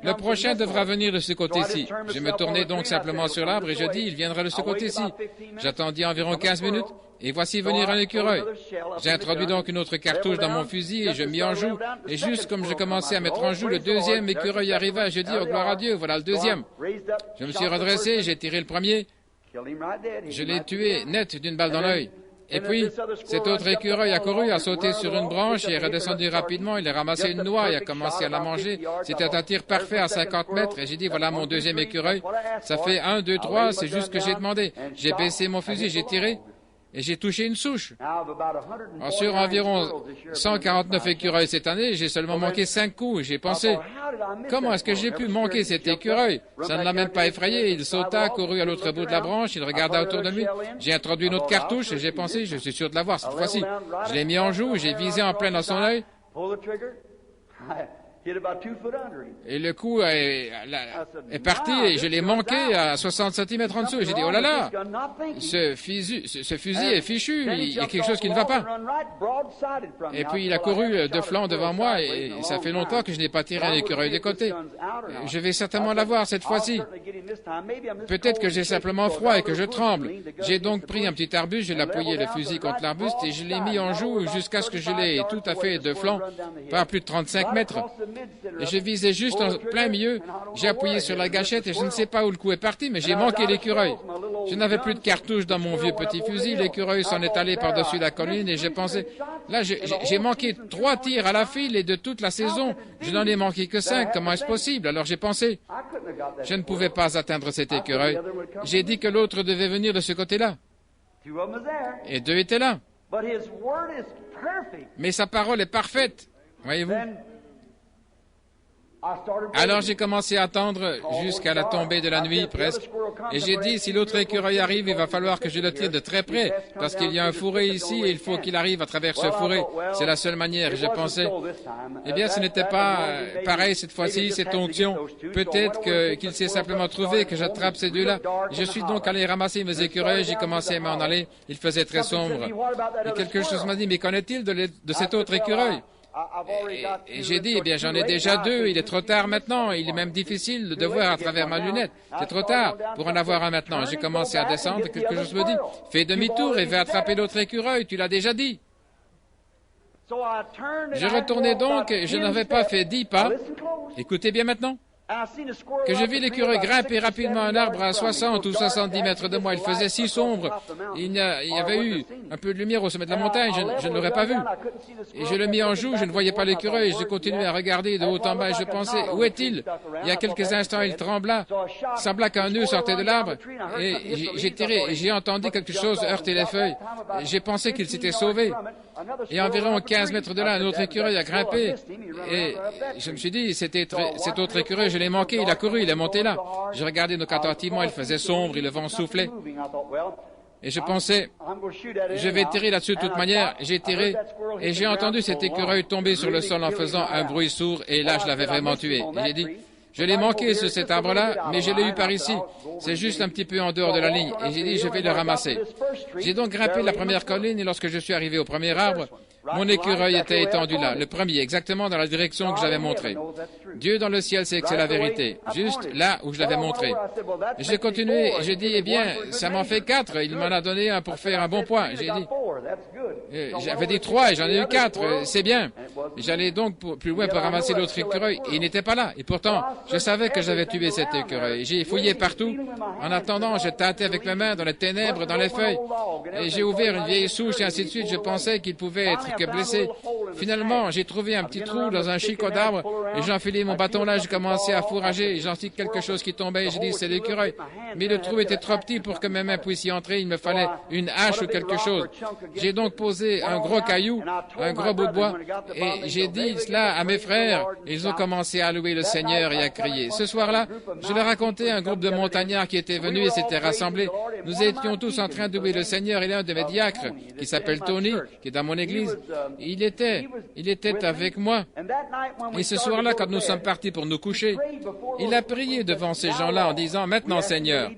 le prochain devra venir de ce côté-ci. Je me tournai donc simplement sur l'arbre et je dis, il viendra de ce côté-ci. J'attendis environ 15 minutes et voici venir un écureuil. J'ai introduit donc une autre cartouche dans mon fusil et je mis en joue. Et juste comme je commençais à mettre en joue, le deuxième écureuil arriva et je dis, oh gloire à Dieu, voilà le deuxième. Je me suis redressé, j'ai tiré le premier. Je l'ai tué net d'une balle dans l'œil. Et puis, cet autre écureuil a couru, a sauté sur une branche et est redescendu rapidement. Il a ramassé une noix et a commencé à la manger. C'était un tir parfait à 50 mètres. Et j'ai dit, voilà mon deuxième écureuil. Ça fait 1, 2, 3, c'est juste ce que j'ai demandé. J'ai baissé mon fusil, j'ai tiré. Et j'ai touché une souche. Sur environ 149 écureuils cette année, j'ai seulement manqué 5 coups. J'ai pensé, comment est-ce que j'ai pu manquer cet écureuil? Ça ne l'a même pas effrayé. Il sauta, courut à l'autre bout de la branche, il regarda autour de lui. J'ai introduit une autre cartouche et j'ai pensé, je suis sûr de l'avoir cette fois-ci. Je l'ai mis en joue, j'ai visé en plein dans son œil. Et le coup est parti et je l'ai manqué à 60 cm en dessous. J'ai dit, oh là là, ce fusil est fichu, il y a quelque chose qui ne va pas. Et puis il a couru de flanc devant moi et ça fait longtemps que je n'ai pas tiré un écureuil des côtés. Je vais certainement l'avoir cette fois-ci. Peut-être que j'ai simplement froid et que je tremble. J'ai donc pris un petit arbuste, je l'ai appuyé le fusil contre l'arbuste et je l'ai mis en joue jusqu'à ce que je l'ai tout à fait de flanc, pas à plus de 35 mètres. Et je visais juste en plein milieu. J'ai appuyé sur la gâchette et je ne sais pas où le coup est parti, mais j'ai manqué l'écureuil. Je n'avais plus de cartouches dans mon vieux petit fusil. L'écureuil s'en est allé par-dessus la colline et j'ai pensé, là, j'ai manqué 3 tirs à la file et de toute la saison, je n'en ai manqué que 5. Comment est-ce possible? Alors j'ai pensé, je ne pouvais pas atteindre cet écureuil. J'ai dit que l'autre devait venir de ce côté-là. Et 2 étaient là. Mais sa parole est parfaite, voyez-vous. Alors j'ai commencé à attendre jusqu'à la tombée de la nuit presque. Et j'ai dit, si l'autre écureuil arrive, il va falloir que je le tire de très près, parce qu'il y a un fourré ici et il faut qu'il arrive à travers ce fourré. C'est la seule manière. Et je pensais, eh bien ce n'était pas pareil cette fois-ci, cette onction. Peut-être qu'il s'est simplement trouvé que j'attrape ces deux-là. Je suis donc allé ramasser mes écureuils, j'ai commencé à m'en aller. Il faisait très sombre. Et quelque chose m'a dit, mais qu'en est-il de cet autre écureuil? Et j'ai dit, eh bien, j'en ai déjà 2, il est trop tard maintenant, il est même difficile de voir à travers ma lunette. C'est trop tard pour en avoir un maintenant. J'ai commencé à descendre, quelque chose me dit, fais demi-tour et va attraper l'autre écureuil, tu l'as déjà dit. Je retournais donc, et je n'avais pas fait 10 pas. Écoutez bien maintenant. Que je vis l'écureuil grimper rapidement un arbre à 60 ou 70 mètres de moi. Il faisait si sombre. Il y avait eu un peu de lumière au sommet de la montagne. Je ne l'aurais pas vu. Et je le mis en joue. Je ne voyais pas l'écureuil. Je continuais à regarder de haut en bas et je pensais, où est-il? Il y a quelques instants, il trembla. Il sembla qu'un nœud sortait de l'arbre. Et j'ai tiré et j'ai entendu quelque chose heurter les feuilles. J'ai pensé qu'il s'était sauvé. Et environ 15 mètres de là, un autre écureuil a grimpé. Et je me suis dit, cet autre écureuil, je l'ai manqué. Il a couru, il est monté là. Je regardais donc attentivement, il faisait sombre, et le vent soufflait. Et je pensais, je vais tirer là-dessus de toute manière. J'ai tiré et j'ai entendu cet écureuil tomber sur le sol en faisant un bruit sourd. Et là, je l'avais vraiment tué. Et j'ai dit, je l'ai manqué sur cet arbre-là, mais je l'ai eu par ici. C'est juste un petit peu en dehors de la ligne. Et j'ai dit, je vais le ramasser. J'ai donc grimpé la première colline et lorsque je suis arrivé au premier arbre, mon écureuil était étendu là, le premier, exactement dans la direction que j'avais montrée. Dieu dans le ciel sait que c'est la vérité, juste là où je l'avais montré. J'ai continué et j'ai dit, eh bien, ça m'en fait 4. Il m'en a donné un pour faire un bon point. J'ai dit, j'avais dit 3 et j'en ai eu 4. C'est bien. J'allais donc plus loin pour ramasser l'autre écureuil et il n'était pas là. Et pourtant, je savais que j'avais tué cet écureuil. J'ai fouillé partout. En attendant, je tâtais avec mes mains dans les ténèbres, dans les feuilles. Et j'ai ouvert une vieille souche et ainsi de suite. Je pensais qu'il pouvait être que blessé. Finalement, j'ai trouvé un petit trou dans un chicot d'arbre et j'ai enfilé mon bâton là. J'ai commencé à fourrager et j'en senti quelque chose qui tombait. J'ai dit, c'est l'écureuil. Mais le trou était trop petit pour que mes mains puissent y entrer. Il me fallait une hache ou quelque chose. J'ai donc posé un gros caillou, un gros bout de bois et j'ai dit cela à mes frères. Ils ont commencé à louer le Seigneur et à crier. Ce soir-là, je leur racontais un groupe de montagnards qui étaient venus et s'étaient rassemblés. Nous étions tous en train de louer le Seigneur et l'un de mes diacres, qui s'appelle Tony, qui est dans mon église, il était avec moi. Et ce soir-là, quand nous sommes partis pour nous coucher, il a prié devant ces gens-là en disant, « Maintenant, Seigneur,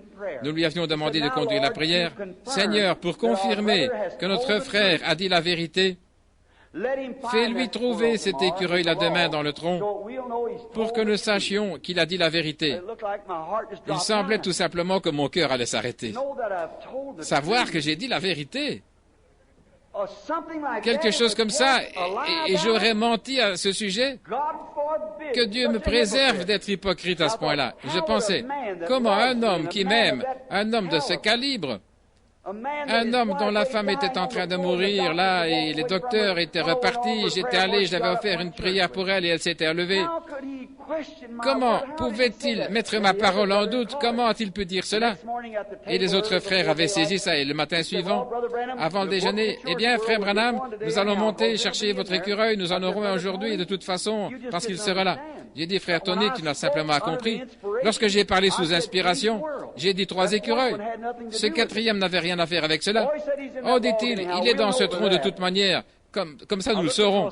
Nous lui avions demandé de conduire la prière. Seigneur, pour confirmer que notre frère a dit la vérité, fais-lui trouver cet écureuil-là demain dans le tronc pour que nous sachions qu'il a dit la vérité. Il semblait tout simplement que mon cœur allait s'arrêter. Savoir que j'ai dit la vérité. Quelque chose comme ça, et j'aurais menti à ce sujet. Que Dieu me préserve d'être hypocrite à ce point-là. Je pensais, comment un homme qui m'aime, un homme de ce calibre, un homme dont la femme était en train de mourir, là, et les docteurs étaient repartis, j'étais allé, je l'avais offert une prière pour elle et elle s'était relevée. Comment pouvait-il mettre ma parole en doute? Comment a-t-il pu dire cela? Et les autres frères avaient saisi ça, et le matin suivant, avant le déjeuner, eh bien, frère Branham, nous allons monter chercher votre écureuil, nous en aurons un aujourd'hui, de toute façon, parce qu'il sera là. J'ai dit, frère Tony, tu n'as simplement compris. Lorsque j'ai parlé sous inspiration, j'ai dit 3 écureuils. Ce 4e n'avait rien à faire avec cela. Oh, dit-il, il est dans ce tronc de toute manière. Comme ça, nous le saurons.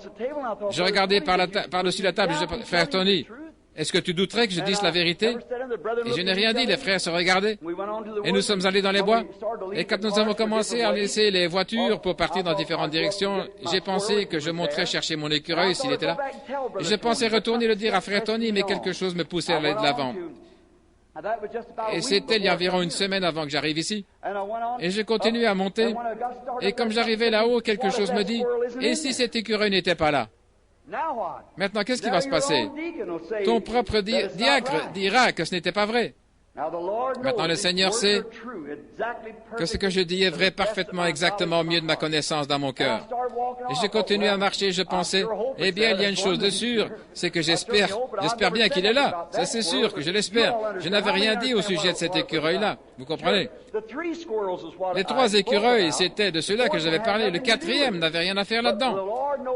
Je regardais par-dessus la table, je dis, frère Tony, est-ce que tu douterais que je dise la vérité? Et je n'ai rien dit, les frères se regardaient. Et nous sommes allés dans les bois. Et quand nous avons commencé à laisser les voitures pour partir dans différentes directions, j'ai pensé que je monterais chercher mon écureuil s'il était là. Et je pensais retourner le dire à frère Tony, mais quelque chose me poussait à aller de l'avant. Et c'était il y a environ une semaine avant que j'arrive ici. Et j'ai continué à monter. Et comme j'arrivais là-haut, quelque chose me dit, et si cet écureuil n'était pas là? Maintenant, qu'est-ce qui va se passer? Ton propre diacre dira que ce n'était pas vrai. Maintenant, le Seigneur sait que ce que je dis est vrai parfaitement, exactement au mieux de ma connaissance dans mon cœur. Et j'ai continué à marcher, je pensais, eh bien, il y a une chose de sûre, c'est que j'espère bien qu'il est là. Ça, c'est sûr que je l'espère. Je n'avais rien dit au sujet de cet écureuil-là. Vous comprenez? Les 3 écureuils, c'était de ceux-là que j'avais parlé. Le 4e n'avait rien à faire là-dedans.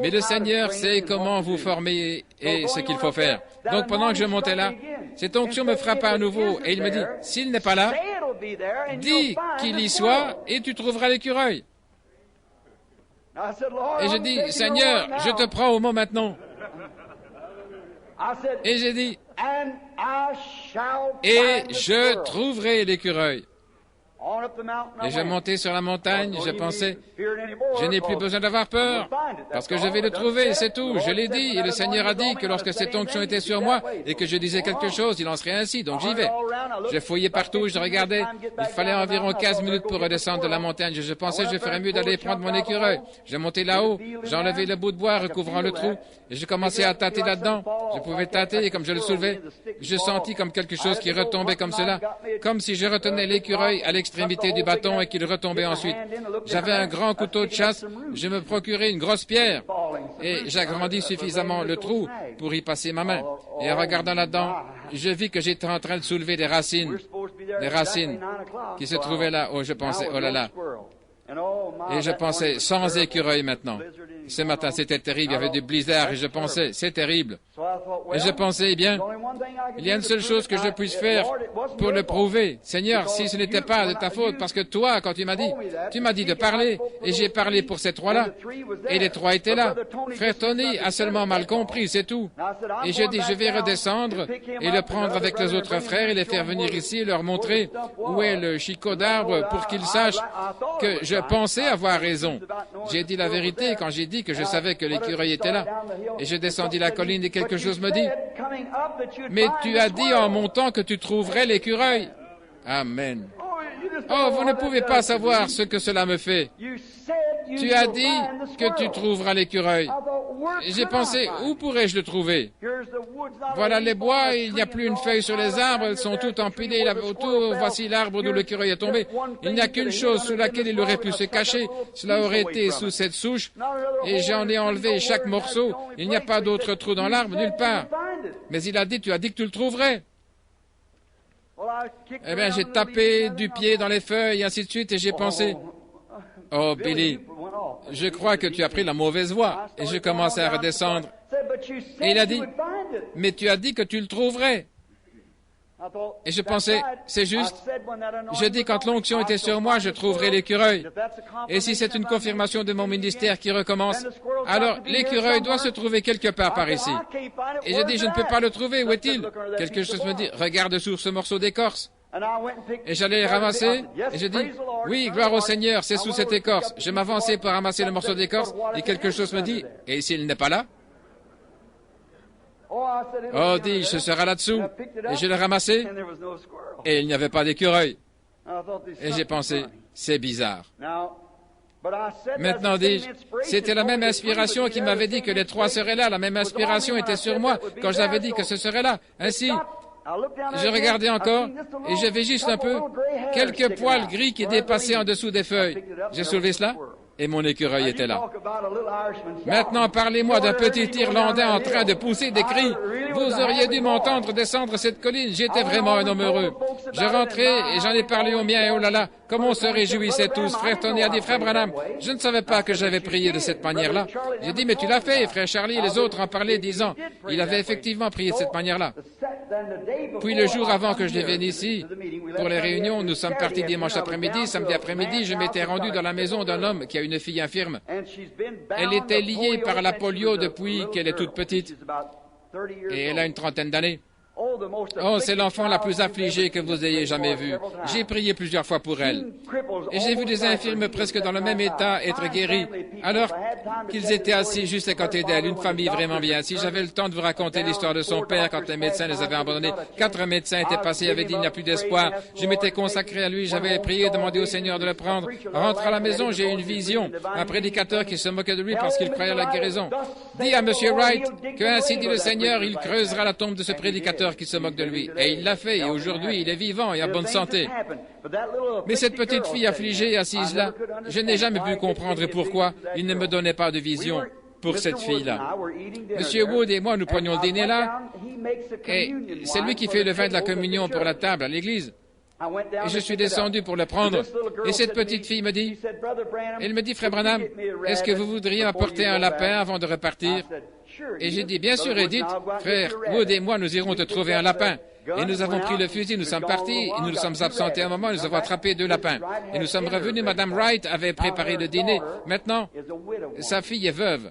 Mais le Seigneur sait comment vous former et ce qu'il faut faire. Donc, pendant que je montais là, cette onction me frappa à nouveau et il me dit, s'il n'est pas là, dis qu'il y soit et tu trouveras l'écureuil. Et je dis, Seigneur, je te prends au mot maintenant. Et j'ai dit, et je trouverai l'écureuil. Et je montais sur la montagne, je pensais, je n'ai plus besoin d'avoir peur, parce que je vais le trouver, c'est tout. Je l'ai dit, et le Seigneur a dit que lorsque cette onction était sur moi, et que je disais quelque chose, il en serait ainsi, donc j'y vais. Je fouillais partout, je regardais, il fallait environ 15 minutes pour redescendre de la montagne. Je pensais que je ferais mieux d'aller prendre mon écureuil. J'ai monté là-haut, j'ai enlevé le bout de bois recouvrant le trou, et j'ai commencé à tâter là-dedans. Je pouvais tâter, et comme je le soulevais, je sentis comme quelque chose qui retombait comme cela, comme si je retenais l'écureuil à l'extrémité du bâton et qu'il retombait ensuite. J'avais un grand couteau de chasse, je me procurais une grosse pierre et j'agrandis suffisamment le trou pour y passer ma main. Et en regardant là-dedans, je vis que j'étais en train de soulever des racines qui se trouvaient là. Oh, je pensais, oh là là. Et je pensais, sans écureuil maintenant. Ce matin, c'était terrible, il y avait du blizzard et je pensais, c'est terrible. Et je pensais, eh bien, il y a une seule chose que je puisse faire pour le prouver. Seigneur, si ce n'était pas de ta faute, parce que toi, quand tu m'as dit de parler, et j'ai parlé pour ces 3-là, et les 3 étaient là. Frère Tony a seulement mal compris, c'est tout. Et je dis, je vais redescendre et le prendre avec les autres frères et les faire venir ici et leur montrer où est le chicot d'arbre pour qu'ils sachent que je pensais avoir raison. J'ai dit la vérité quand j'ai dit que je savais que l'écureuil était là. Et je descendis la colline et quelque chose me dit, mais tu as dit en montant que tu trouverais l'écureuil. Amen. Oh, vous ne pouvez pas savoir ce que cela me fait. Tu as dit que tu trouveras l'écureuil. J'ai pensé, où pourrais-je le trouver? Voilà les bois, il n'y a plus une feuille sur les arbres, elles sont toutes empilées là autour. Voici l'arbre d'où l'écureuil est tombé. Il n'y a qu'une chose sous laquelle il aurait pu se cacher. Cela aurait été sous cette souche. Et j'en ai enlevé chaque morceau. Il n'y a pas d'autre trou dans l'arbre, nulle part. Mais il a dit, tu as dit que tu le trouverais. Eh bien, j'ai tapé du pied dans les feuilles, et ainsi de suite, et j'ai pensé, oh, Billy, je crois que tu as pris la mauvaise voie. Et je commençais à redescendre. Et il a dit, mais tu as dit que tu le trouverais. Et je pensais, c'est juste. Je dis, quand l'onction était sur moi, je trouverai l'écureuil. Et si c'est une confirmation de mon ministère qui recommence, alors l'écureuil doit se trouver quelque part par ici. Et je dis, je ne peux pas le trouver, où est-il? Quelque chose me dit, regarde sur ce morceau d'écorce. Et j'allais les ramasser, et je dis, oui, gloire au Seigneur, c'est sous cette écorce. Je m'avançais pour ramasser le morceau d'écorce, et quelque chose me dit, et s'il n'est pas là? Oh, dis-je, ce sera là-dessous. Et je l'ai ramassé, et il n'y avait pas d'écureuil. Et j'ai pensé, c'est bizarre. Maintenant, dis-je, c'était la même inspiration qui m'avait dit que les trois seraient là. La même inspiration était sur moi quand j'avais dit que ce serait là. Ainsi, je regardais encore et j'avais juste un peu quelques poils gris qui dépassaient en dessous des feuilles. J'ai soulevé cela et mon écureuil était là. Maintenant, parlez-moi d'un petit Irlandais en train de pousser des cris. Vous auriez dû m'entendre descendre cette colline. J'étais vraiment un homme heureux. Je rentrais et j'en ai parlé aux miens et oh là là, comme on se réjouissait tous. Frère Tony a dit, frère Branham, je ne savais pas que j'avais prié de cette manière-là. J'ai dit, mais tu l'as fait. Frère Charlie et les autres en parlaient disant, il avait effectivement prié de cette manière-là. Puis le jour avant que je vienne ici, pour les réunions, nous sommes partis dimanche après-midi. Samedi après-midi, je m'étais rendu dans la maison d'un homme qui a une fille infirme. Elle était liée par la polio depuis qu'elle est toute petite. Et elle a une trentaine d'années. Oh, c'est l'enfant la plus affligée que vous ayez jamais vue. J'ai prié plusieurs fois pour elle. Et j'ai vu des infirmes presque dans le même état être guéris, alors qu'ils étaient assis juste à côté d'elle, une famille vraiment bien. Si j'avais le temps de vous raconter l'histoire de son père quand les médecins les avaient abandonnés, 4 médecins étaient passés, avaient dit il n'y a plus d'espoir. Je m'étais consacré à lui, j'avais prié, demandé au Seigneur de le prendre. Rentre à la maison, j'ai eu une vision, un prédicateur qui se moquait de lui parce qu'il croyait à la guérison. Dis à M. Wright que ainsi dit le Seigneur, il creusera la tombe de ce prédicateur qui se moque de lui. Et il l'a fait, et aujourd'hui, il est vivant et en bonne santé. Mais cette petite fille affligée, assise là, je n'ai jamais pu comprendre pourquoi il ne me donnait pas de vision pour cette fille-là. Monsieur Wood et moi, nous prenions le dîner là, et c'est lui qui fait le vin de la communion pour la table à l'église. Et je suis descendu pour le prendre. Et cette petite fille me dit, elle me dit, frère Branham, est-ce que vous voudriez m'apporter un lapin avant de repartir? Et j'ai dit, bien sûr, Edith, frère Wood et moi, nous irons te trouver un lapin. Et nous avons pris le fusil, nous sommes partis, et nous nous sommes absentés un moment, et nous avons attrapé 2 lapins. Et nous sommes revenus, Madame Wright avait préparé le dîner. Maintenant, sa fille est veuve.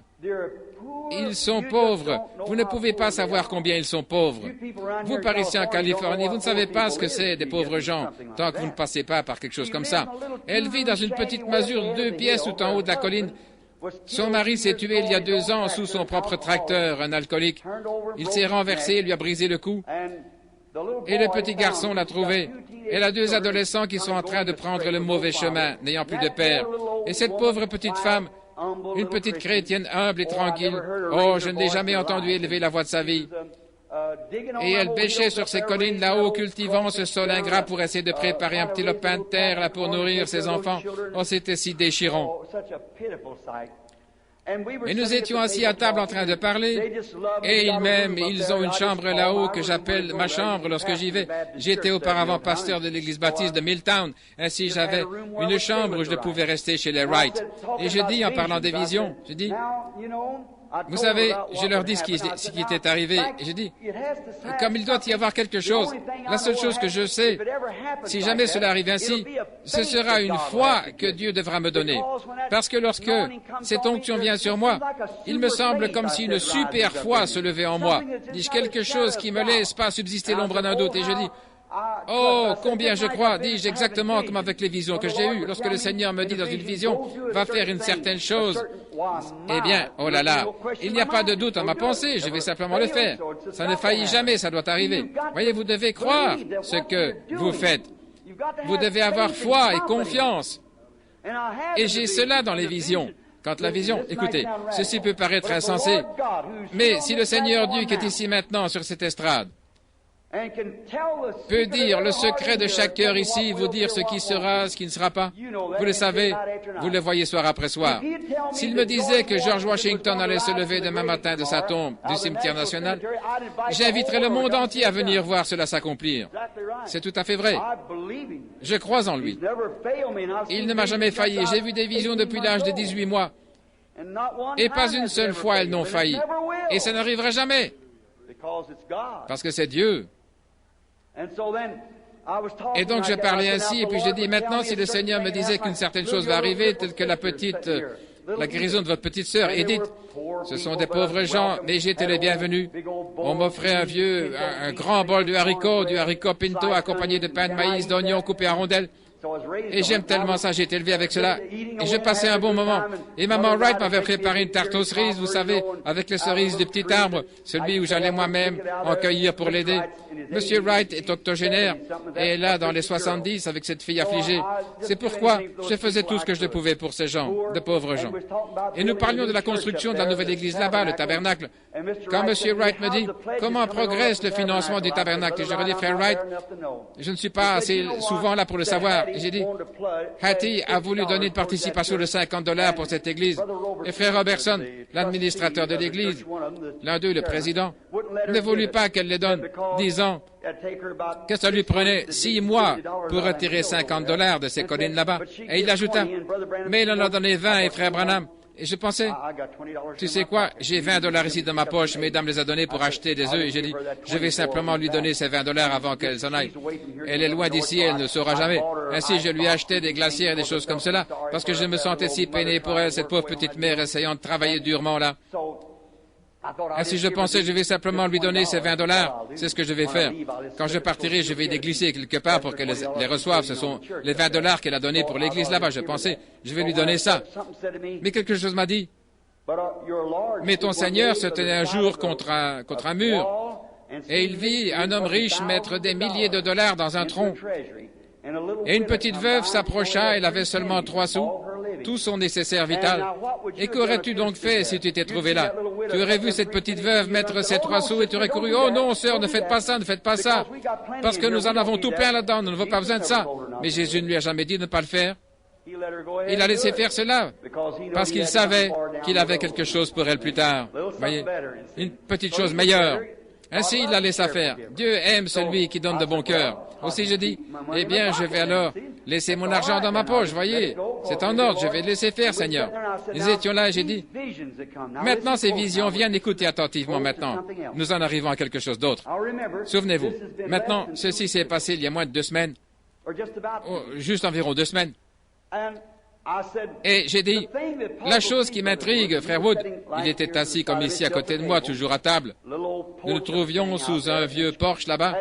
Ils sont pauvres. Vous ne pouvez pas savoir combien ils sont pauvres. Vous, par ici en Californie, vous ne savez pas ce que c'est des pauvres gens, tant que vous ne passez pas par quelque chose comme ça. Elle vit dans une petite masure de 2 pièces tout en haut de la colline. Son mari s'est tué il y a 2 ans sous son propre tracteur, un alcoolique. Il s'est renversé et lui a brisé le cou. Et le petit garçon l'a trouvé. Elle a 2 adolescents qui sont en train de prendre le mauvais chemin, n'ayant plus de père. Et cette pauvre petite femme, une petite chrétienne humble et tranquille, oh, je ne l'ai jamais entendue élever la voix de sa vie. Et elle bêchait sur ces collines là-haut, cultivant ce sol ingrat pour essayer de préparer un petit lopin de terre là pour nourrir ses enfants. Oh, c'était si déchirant. Et nous étions assis à table en train de parler, et ils ont une chambre là-haut que j'appelle ma chambre lorsque j'y vais. J'étais auparavant pasteur de l'église baptiste de Milltown, ainsi j'avais une chambre où je pouvais rester chez les Wright. Et je dis, en parlant des visions, je dis, vous savez, je leur dis ce qui était arrivé, et je dis, comme il doit y avoir quelque chose, la seule chose que je sais, si jamais cela arrive ainsi, ce sera une foi que Dieu devra me donner. Parce que lorsque cette onction vient sur moi, il me semble comme si une super foi se levait en moi. Dis-je quelque chose qui me laisse pas subsister l'ombre d'un doute, et je dis, oh, combien je crois, dis-je, exactement comme avec les visions que j'ai eues. Lorsque le Seigneur me dit dans une vision, va faire une certaine chose, eh bien, oh là là, il n'y a pas de doute en ma pensée, je vais simplement le faire. Ça ne faillit jamais, ça doit arriver. Voyez, vous devez croire ce que vous faites. Vous devez avoir foi et confiance. Et j'ai cela dans les visions. Quand la vision, écoutez, ceci peut paraître insensé, mais si le Seigneur Dieu qui est ici maintenant sur cette estrade peut dire le secret de chaque cœur ici, vous dire ce qui sera, ce qui ne sera pas. Vous le savez, vous le voyez soir après soir. S'il me disait que George Washington allait se lever demain matin de sa tombe du cimetière national, j'inviterais le monde entier à venir voir cela s'accomplir. C'est tout à fait vrai. Je crois en lui. Il ne m'a jamais failli. J'ai vu des visions depuis l'âge de 18 mois. Et pas une seule fois elles n'ont failli. Et ça n'arrivera jamais. Parce que c'est Dieu. Et donc je parlais ainsi, et puis je dis, maintenant si le Seigneur me disait qu'une certaine chose va arriver, telle que la petite la guérison de votre petite sœur, Edith. Ce sont des pauvres gens, mais j'étais les bienvenus. On m'offrait un grand bol de haricot pinto accompagné de pain de maïs, d'oignons coupés en rondelles. Et j'aime tellement ça, j'ai été élevé avec cela. Et j'ai passé un bon moment. Et maman Wright m'avait préparé une tarte aux cerises, vous savez, avec les cerises du petit arbre, celui où j'allais moi-même en cueillir pour l'aider. Monsieur Wright est octogénaire et est là dans les 70 avec cette fille affligée. C'est pourquoi je faisais tout ce que je pouvais pour ces gens, de pauvres gens. Et nous parlions de la construction de la nouvelle église là-bas, le tabernacle. Quand Monsieur Wright me dit, comment progresse le financement du tabernacle? Et je redis, frère Wright, je ne suis pas assez souvent là pour le savoir. Et j'ai dit, Hattie a voulu donner une participation de $50 pour cette église. Et frère Robertson, l'administrateur de l'église, l'un d'eux, le président, ne voulut pas qu'elle les donne, disant que ça lui prenait 6 mois pour retirer $50 de ces collines là-bas. Et il ajouta, mais il en a donné 20 et frère Branham. Et je pensais, tu sais quoi, j'ai $20 ici dans ma poche, mesdames les a donnés pour acheter des œufs, et j'ai dit, je vais simplement lui donner ces $20 avant qu'elle s'en aille. Elle est loin d'ici, elle ne saura jamais. Ainsi, je lui ai acheté des glacières et des choses comme cela, parce que je me sentais si peiné pour elle, cette pauvre petite mère essayant de travailler durement là. Ainsi, je pensais, je vais simplement lui donner ces $20. C'est ce que je vais faire. Quand je partirai, je vais les glisser quelque part pour qu'elle les reçoive. Ce sont les $20 qu'elle a donnés pour l'église là-bas. Je pensais, je vais lui donner ça. Mais quelque chose m'a dit, mais ton Seigneur se tenait un jour contre un mur, et il vit un homme riche mettre des milliers de dollars dans un tronc. Et une petite veuve s'approcha, elle avait seulement 3 sous, tout son nécessaire vital. Et qu'aurais-tu donc fait si tu t'étais trouvé là? Tu aurais vu cette petite veuve mettre ses 3 sous et tu aurais couru, oh non, sœur, ne faites pas ça, ne faites pas ça, parce que nous en avons tout plein là-dedans, nous n'avons pas besoin de ça. Mais Jésus ne lui a jamais dit de ne pas le faire. Il a laissé faire cela, parce qu'il savait qu'il avait quelque chose pour elle plus tard. Voyez, une petite chose meilleure. Ainsi, il la laissa faire. Dieu aime celui qui donne de bon cœur. Aussi, je dis, eh bien, je vais alors laisser mon argent dans ma poche, voyez. C'est en ordre, je vais le laisser faire, Seigneur. Nous étions là et j'ai dit, maintenant ces visions viennent, écoutez attentivement maintenant. Nous en arrivons à quelque chose d'autre. Souvenez-vous, maintenant, ceci s'est passé il y a moins de 2 semaines, juste environ 2 semaines. Et j'ai dit, la chose qui m'intrigue, frère Wood, il était assis comme ici à côté de moi, toujours à table. Nous nous trouvions sous un vieux porche là-bas.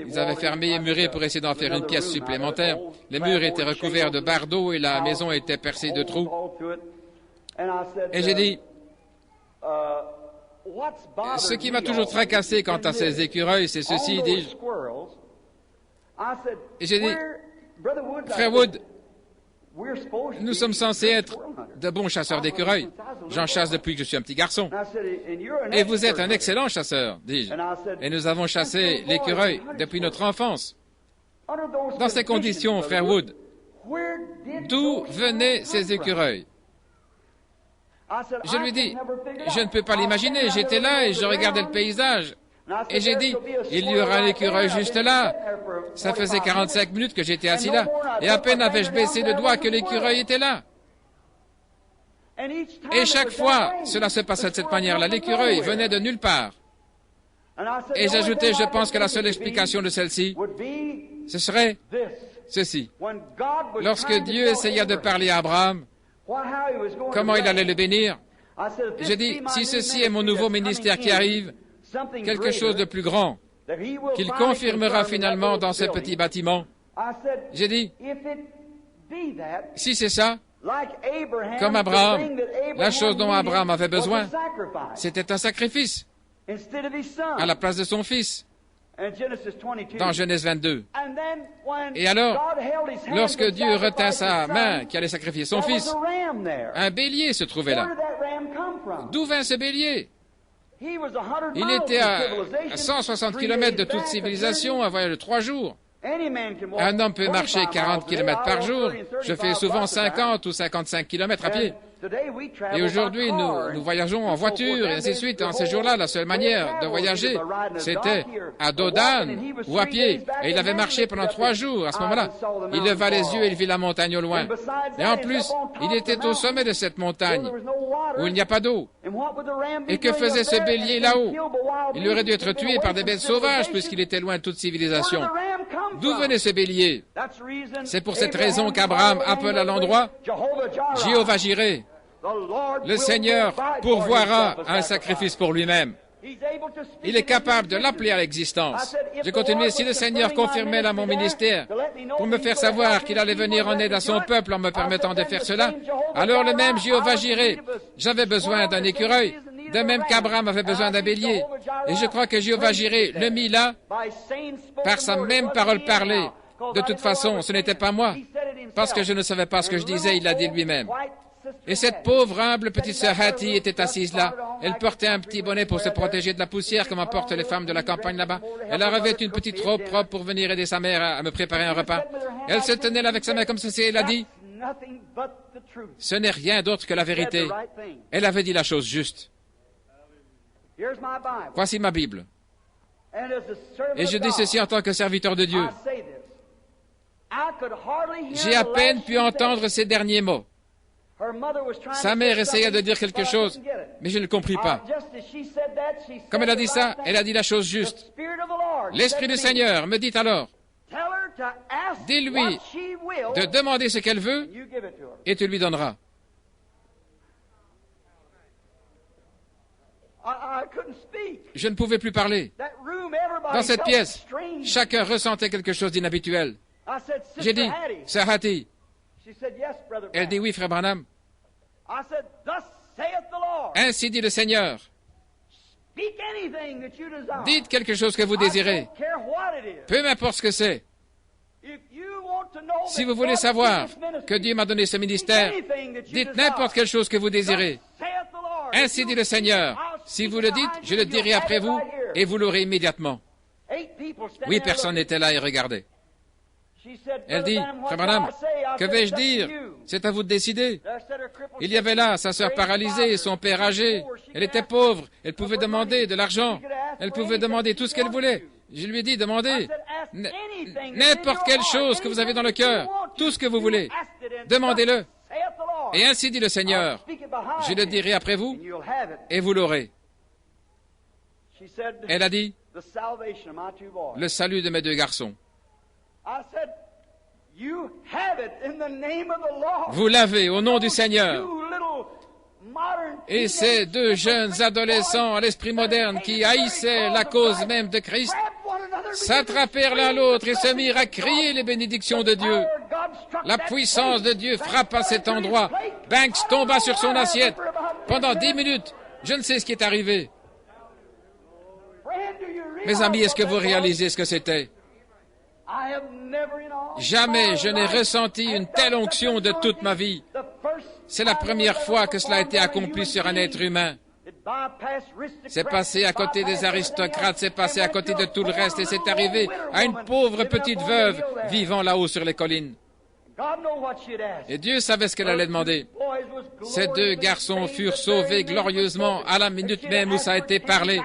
Ils avaient fermé et muré pour essayer d'en faire une pièce supplémentaire. Les murs étaient recouverts de bardeaux et la maison était percée de trous. Et j'ai dit, ce qui m'a toujours tracassé quant à ces écureuils, c'est ceci, dis-je. Et j'ai dit, frère Wood, nous sommes censés être de bons chasseurs d'écureuils. J'en chasse depuis que je suis un petit garçon. Et vous êtes un excellent chasseur, dis-je. Et nous avons chassé l'écureuil depuis notre enfance. Dans ces conditions, frère Wood, d'où venaient ces écureuils? Je lui dis, je ne peux pas l'imaginer. J'étais là et je regardais le paysage. Et j'ai dit, il y aura un écureuil juste là. Ça faisait 45 minutes que j'étais assis là. Et à peine avais-je baissé le doigt que l'écureuil était là. Et chaque fois, cela se passait de cette manière-là. L'écureuil venait de nulle part. Et j'ajoutais, je pense que la seule explication de celle-ci, ce serait ceci. Lorsque Dieu essaya de parler à Abraham, comment il allait le bénir, j'ai dit, si ceci est mon nouveau ministère qui arrive, quelque chose de plus grand, qu'il confirmera finalement dans ce petit bâtiment. J'ai dit, si c'est ça, comme Abraham, la chose dont Abraham avait besoin, c'était un sacrifice à la place de son fils, dans Genèse 22. Et alors, lorsque Dieu retint sa main qui allait sacrifier son fils, un bélier se trouvait là. D'où vint ce bélier? Il était à 160 km de toute civilisation, un voyage de 3 jours. Un homme peut marcher 40 km par jour. Je fais souvent 50 ou 55 km à pied. Et aujourd'hui, nous voyageons en voiture et ainsi de suite. En ces jours-là, la seule manière de voyager, c'était à dos d'âne ou à pied. Et il avait marché pendant 3 jours à ce moment-là. Il leva les yeux et il vit la montagne au loin. Et en plus, il était au sommet de cette montagne où il n'y a pas d'eau. Et que faisait ce bélier là-haut? Il aurait dû être tué par des bêtes sauvages puisqu'il était loin de toute civilisation. D'où venait ce bélier? C'est pour cette raison qu'Abraham appela l'endroit Jéhovah Jireh. Le Seigneur pourvoira un sacrifice pour lui-même. Il est capable de l'appeler à l'existence. Je continue. Si le Seigneur confirmait là mon ministère pour me faire savoir qu'il allait venir en aide à son peuple en me permettant de faire cela, alors le même Jéhovah Jireh, j'avais besoin d'un écureuil, de même qu'Abraham avait besoin d'un bélier. Et je crois que Jéhovah Jireh le mit là par sa même parole parlée. De toute façon, ce n'était pas moi, parce que je ne savais pas ce que je disais, il l'a dit lui-même. Et cette pauvre, humble petite sœur Hattie était assise là. Elle portait un petit bonnet pour se protéger de la poussière, comme en portent les femmes de la campagne là-bas. Elle avait une petite robe propre pour venir aider sa mère à me préparer un repas. Elle se tenait là avec sa main comme ceci et elle a dit, « Ce n'est rien d'autre que la vérité. » Elle avait dit la chose juste. Voici ma Bible. Et je dis ceci en tant que serviteur de Dieu. J'ai à peine pu entendre ces derniers mots. Sa mère essayait de dire quelque chose, mais je ne compris pas. Comme elle a dit ça, elle a dit la chose juste. L'Esprit du Seigneur me dit alors, dis-lui de demander ce qu'elle veut et tu lui donneras. Je ne pouvais plus parler. Dans cette pièce, chacun ressentait quelque chose d'inhabituel. J'ai dit, Sœur Hattie. Elle dit, oui, frère Branham. Ainsi dit le Seigneur. Dites quelque chose que vous désirez. Peu m'importe ce que c'est. Si vous voulez savoir que Dieu m'a donné ce ministère, dites n'importe quelle chose que vous désirez. Ainsi dit le Seigneur. Si vous le dites, je le dirai après vous et vous l'aurez immédiatement. 8 personnes étaient là et regardaient. Elle dit, Frère Branham, que vais-je dire? C'est à vous de décider. Il y avait là sa sœur paralysée, son père âgé. Elle était pauvre. Elle pouvait demander de l'argent. Elle pouvait demander tout ce qu'elle voulait. Je lui ai dit, demandez n'importe quelle chose que vous avez dans le cœur, tout ce que vous voulez. Demandez-le. Et ainsi dit le Seigneur, je le dirai après vous et vous l'aurez. Elle a dit, le salut de mes 2 garçons. Vous l'avez au nom du Seigneur. Et ces 2 jeunes adolescents à l'esprit moderne qui haïssaient la cause même de Christ s'attrapèrent l'un l'autre et se mirent à crier les bénédictions de Dieu. La puissance de Dieu frappa cet endroit. Banks tomba sur son assiette. Pendant 10 minutes, je ne sais ce qui est arrivé. Mes amis, est-ce que vous réalisez ce que c'était? Jamais je n'ai ressenti une telle onction de toute ma vie. C'est la première fois que cela a été accompli sur un être humain. C'est passé à côté des aristocrates, c'est passé à côté de tout le reste et c'est arrivé à une pauvre petite veuve vivant là-haut sur les collines. Et Dieu savait ce qu'elle allait demander. Ces 2 garçons furent sauvés glorieusement à la minute même où ça a été parlé.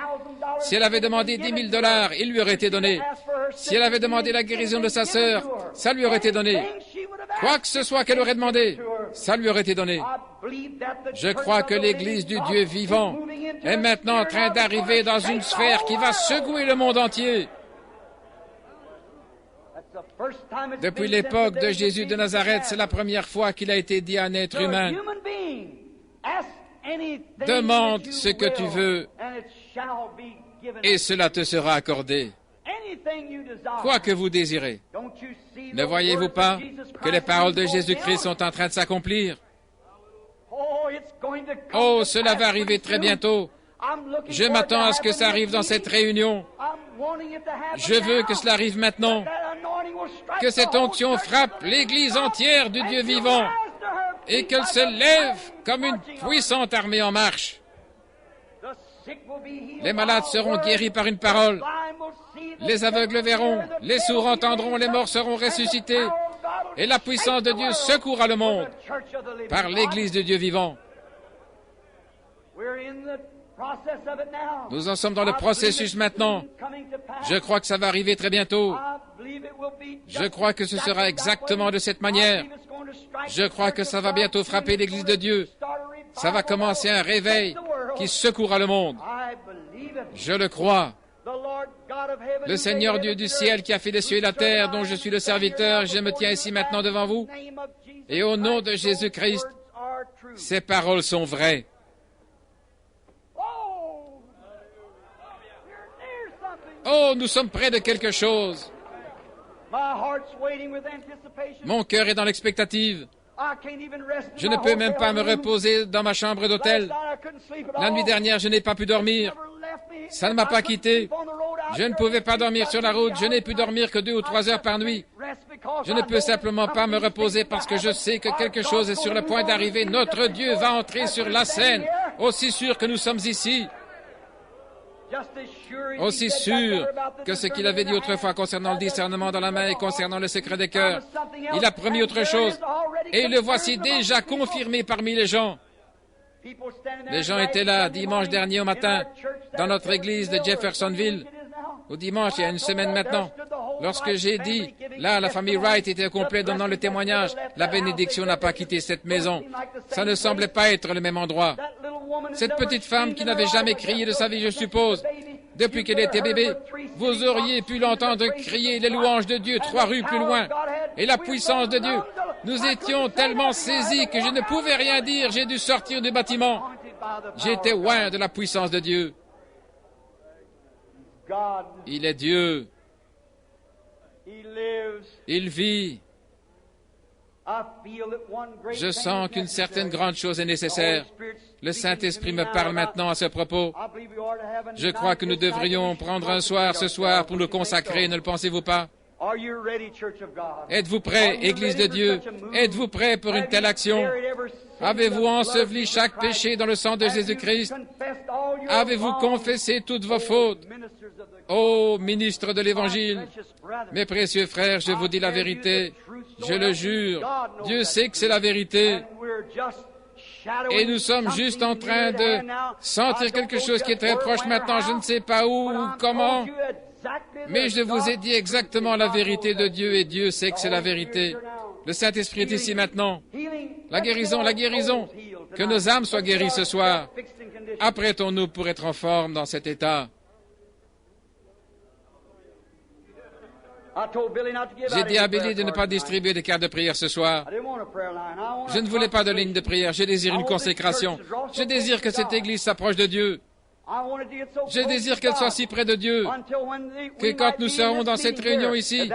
Si elle avait demandé 10 000 $, il lui aurait été donné. Si elle avait demandé la guérison de sa sœur, ça lui aurait été donné. Quoi que ce soit qu'elle aurait demandé, ça lui aurait été donné. Je crois que l'Église du Dieu vivant est maintenant en train d'arriver dans une sphère qui va secouer le monde entier. Depuis l'époque de Jésus de Nazareth, c'est la première fois qu'il a été dit à un être humain, « Demande ce que tu veux, et cela te sera accordé. » Quoi que vous désirez. Ne voyez-vous pas que les paroles de Jésus-Christ sont en train de s'accomplir? Oh, cela va arriver très bientôt. Je m'attends à ce que ça arrive dans cette réunion. Je veux que cela arrive maintenant. Que cette onction frappe l'Église entière du Dieu vivant et qu'elle se lève comme une puissante armée en marche. Les malades seront guéris par une parole. Les aveugles verront, les sourds entendront, les morts seront ressuscités. Et la puissance de Dieu secourra le monde par l'Église de Dieu vivant. Nous en sommes dans le processus maintenant. Je crois que ça va arriver très bientôt. Je crois que ce sera exactement de cette manière. Je crois que ça va bientôt frapper l'Église de Dieu. Ça va commencer un réveil qui secourra le monde. Je le crois. Le Seigneur Dieu du ciel qui a fait les cieux et la terre, dont je suis le serviteur, je me tiens ici maintenant devant vous. Et au nom de Jésus-Christ, Ces paroles sont vraies. Oh, nous sommes près de quelque chose. Mon cœur est dans l'expectative. Je ne peux même pas me reposer dans ma chambre d'hôtel. La nuit dernière, je n'ai pas pu dormir. Ça ne m'a pas quitté. Je ne pouvais pas dormir sur la route. Je n'ai pu dormir que 2 ou 3 heures par nuit. Je ne peux simplement pas me reposer parce que je sais que quelque chose est sur le point d'arriver. Notre Dieu va entrer sur la scène, aussi sûr que nous sommes ici. Aussi sûr que ce qu'il avait dit autrefois concernant le discernement dans la main et concernant le secret des cœurs. Il a promis autre chose. Et le voici déjà confirmé parmi les gens. Les gens étaient là dimanche dernier au matin, dans notre église de Jeffersonville, au dimanche, il y a une semaine maintenant. Lorsque j'ai dit, là, la famille Wright était au complet donnant le témoignage, la bénédiction n'a pas quitté cette maison. Ça ne semblait pas être le même endroit. Cette petite femme qui n'avait jamais crié de sa vie, je suppose, depuis qu'elle était bébé, vous auriez pu l'entendre crier les louanges de Dieu 3 rues plus loin, et la puissance de Dieu. Nous étions tellement saisis que je ne pouvais rien dire, j'ai dû sortir du bâtiment. J'étais loin de la puissance de Dieu. Il est Dieu. Il vit. Je sens qu'une certaine grande chose est nécessaire. Le Saint-Esprit me parle maintenant à ce propos. Je crois que nous devrions prendre un soir ce soir pour nous consacrer, ne le pensez-vous pas? Êtes-vous prêts, Église de Dieu? Êtes-vous prêts pour une telle action? Avez-vous enseveli chaque péché dans le sang de Jésus-Christ? Avez-vous confessé toutes vos fautes? Ô ministre de l'Évangile, mes précieux frères, je vous dis la vérité. Je le jure, Dieu sait que c'est la vérité. Et nous sommes juste en train de sentir quelque chose qui est très proche maintenant. Je ne sais pas où ou comment, mais je vous ai dit exactement la vérité de Dieu et Dieu sait que c'est la vérité. Le Saint-Esprit est ici maintenant. La guérison, que nos âmes soient guéries ce soir. Apprêtons-nous pour être en forme dans cet état. J'ai dit à Billy de ne pas distribuer des cartes de prière ce soir. Je ne voulais pas de ligne de prière. Je désire une consécration. Je désire que cette Église s'approche de Dieu. Je désire qu'elle soit si près de Dieu que quand nous serons dans cette réunion ici,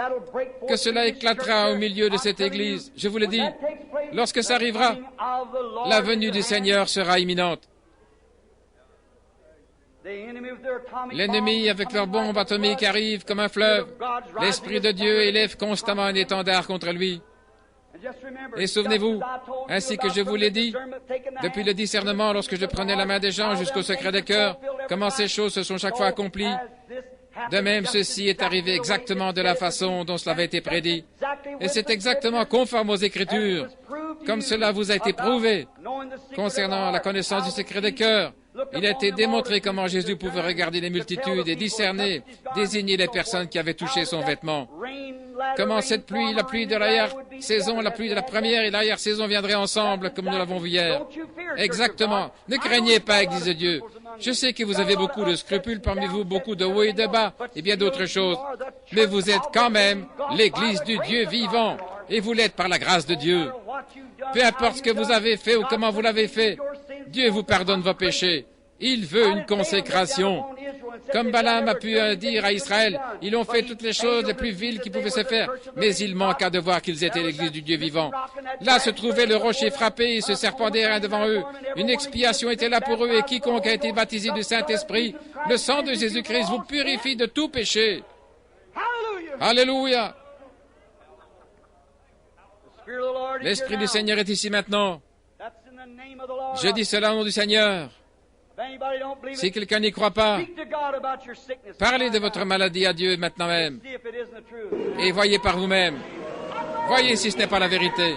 que cela éclatera au milieu de cette Église. Je vous le dis, lorsque ça arrivera, la venue du Seigneur sera imminente. L'ennemi, avec leur bombe atomique, arrive comme un fleuve. L'Esprit de Dieu élève constamment un étendard contre lui. Et souvenez-vous, ainsi que je vous l'ai dit, depuis le discernement, lorsque je prenais la main des gens jusqu'au secret des cœurs, comment ces choses se sont chaque fois accomplies. De même, ceci est arrivé exactement de la façon dont cela avait été prédit. Et c'est exactement conforme aux Écritures, comme cela vous a été prouvé. Concernant la connaissance du secret des cœurs, il a été démontré comment Jésus pouvait regarder les multitudes et discerner, désigner les personnes qui avaient touché son vêtement. Comment cette pluie, la pluie de l'arrière-saison, la pluie de la première et l'arrière-saison viendraient ensemble, comme nous l'avons vu hier. Exactement. Ne craignez pas, Église de Dieu. Je sais que vous avez beaucoup de scrupules parmi vous, beaucoup de hauts et de bas, et bien d'autres choses. Mais vous êtes quand même l'Église du Dieu vivant, et vous l'êtes par la grâce de Dieu. Peu importe ce que vous avez fait ou comment vous l'avez fait, Dieu vous pardonne vos péchés. Il veut une consécration. Comme Balaam a pu dire à Israël, ils ont fait toutes les choses les plus viles qui pouvaient se faire, mais il manqua de voir qu'ils étaient l'Église du Dieu vivant. Là se trouvait le rocher frappé et ce serpent d'airain devant eux. Une expiation était là pour eux et quiconque a été baptisé du Saint-Esprit, le sang de Jésus-Christ vous purifie de tout péché. Alléluia! L'Esprit du Seigneur est ici maintenant. Je dis cela au nom du Seigneur. Si quelqu'un n'y croit pas, parlez de votre maladie à Dieu maintenant même. Et voyez par vous-même. Voyez si ce n'est pas la vérité.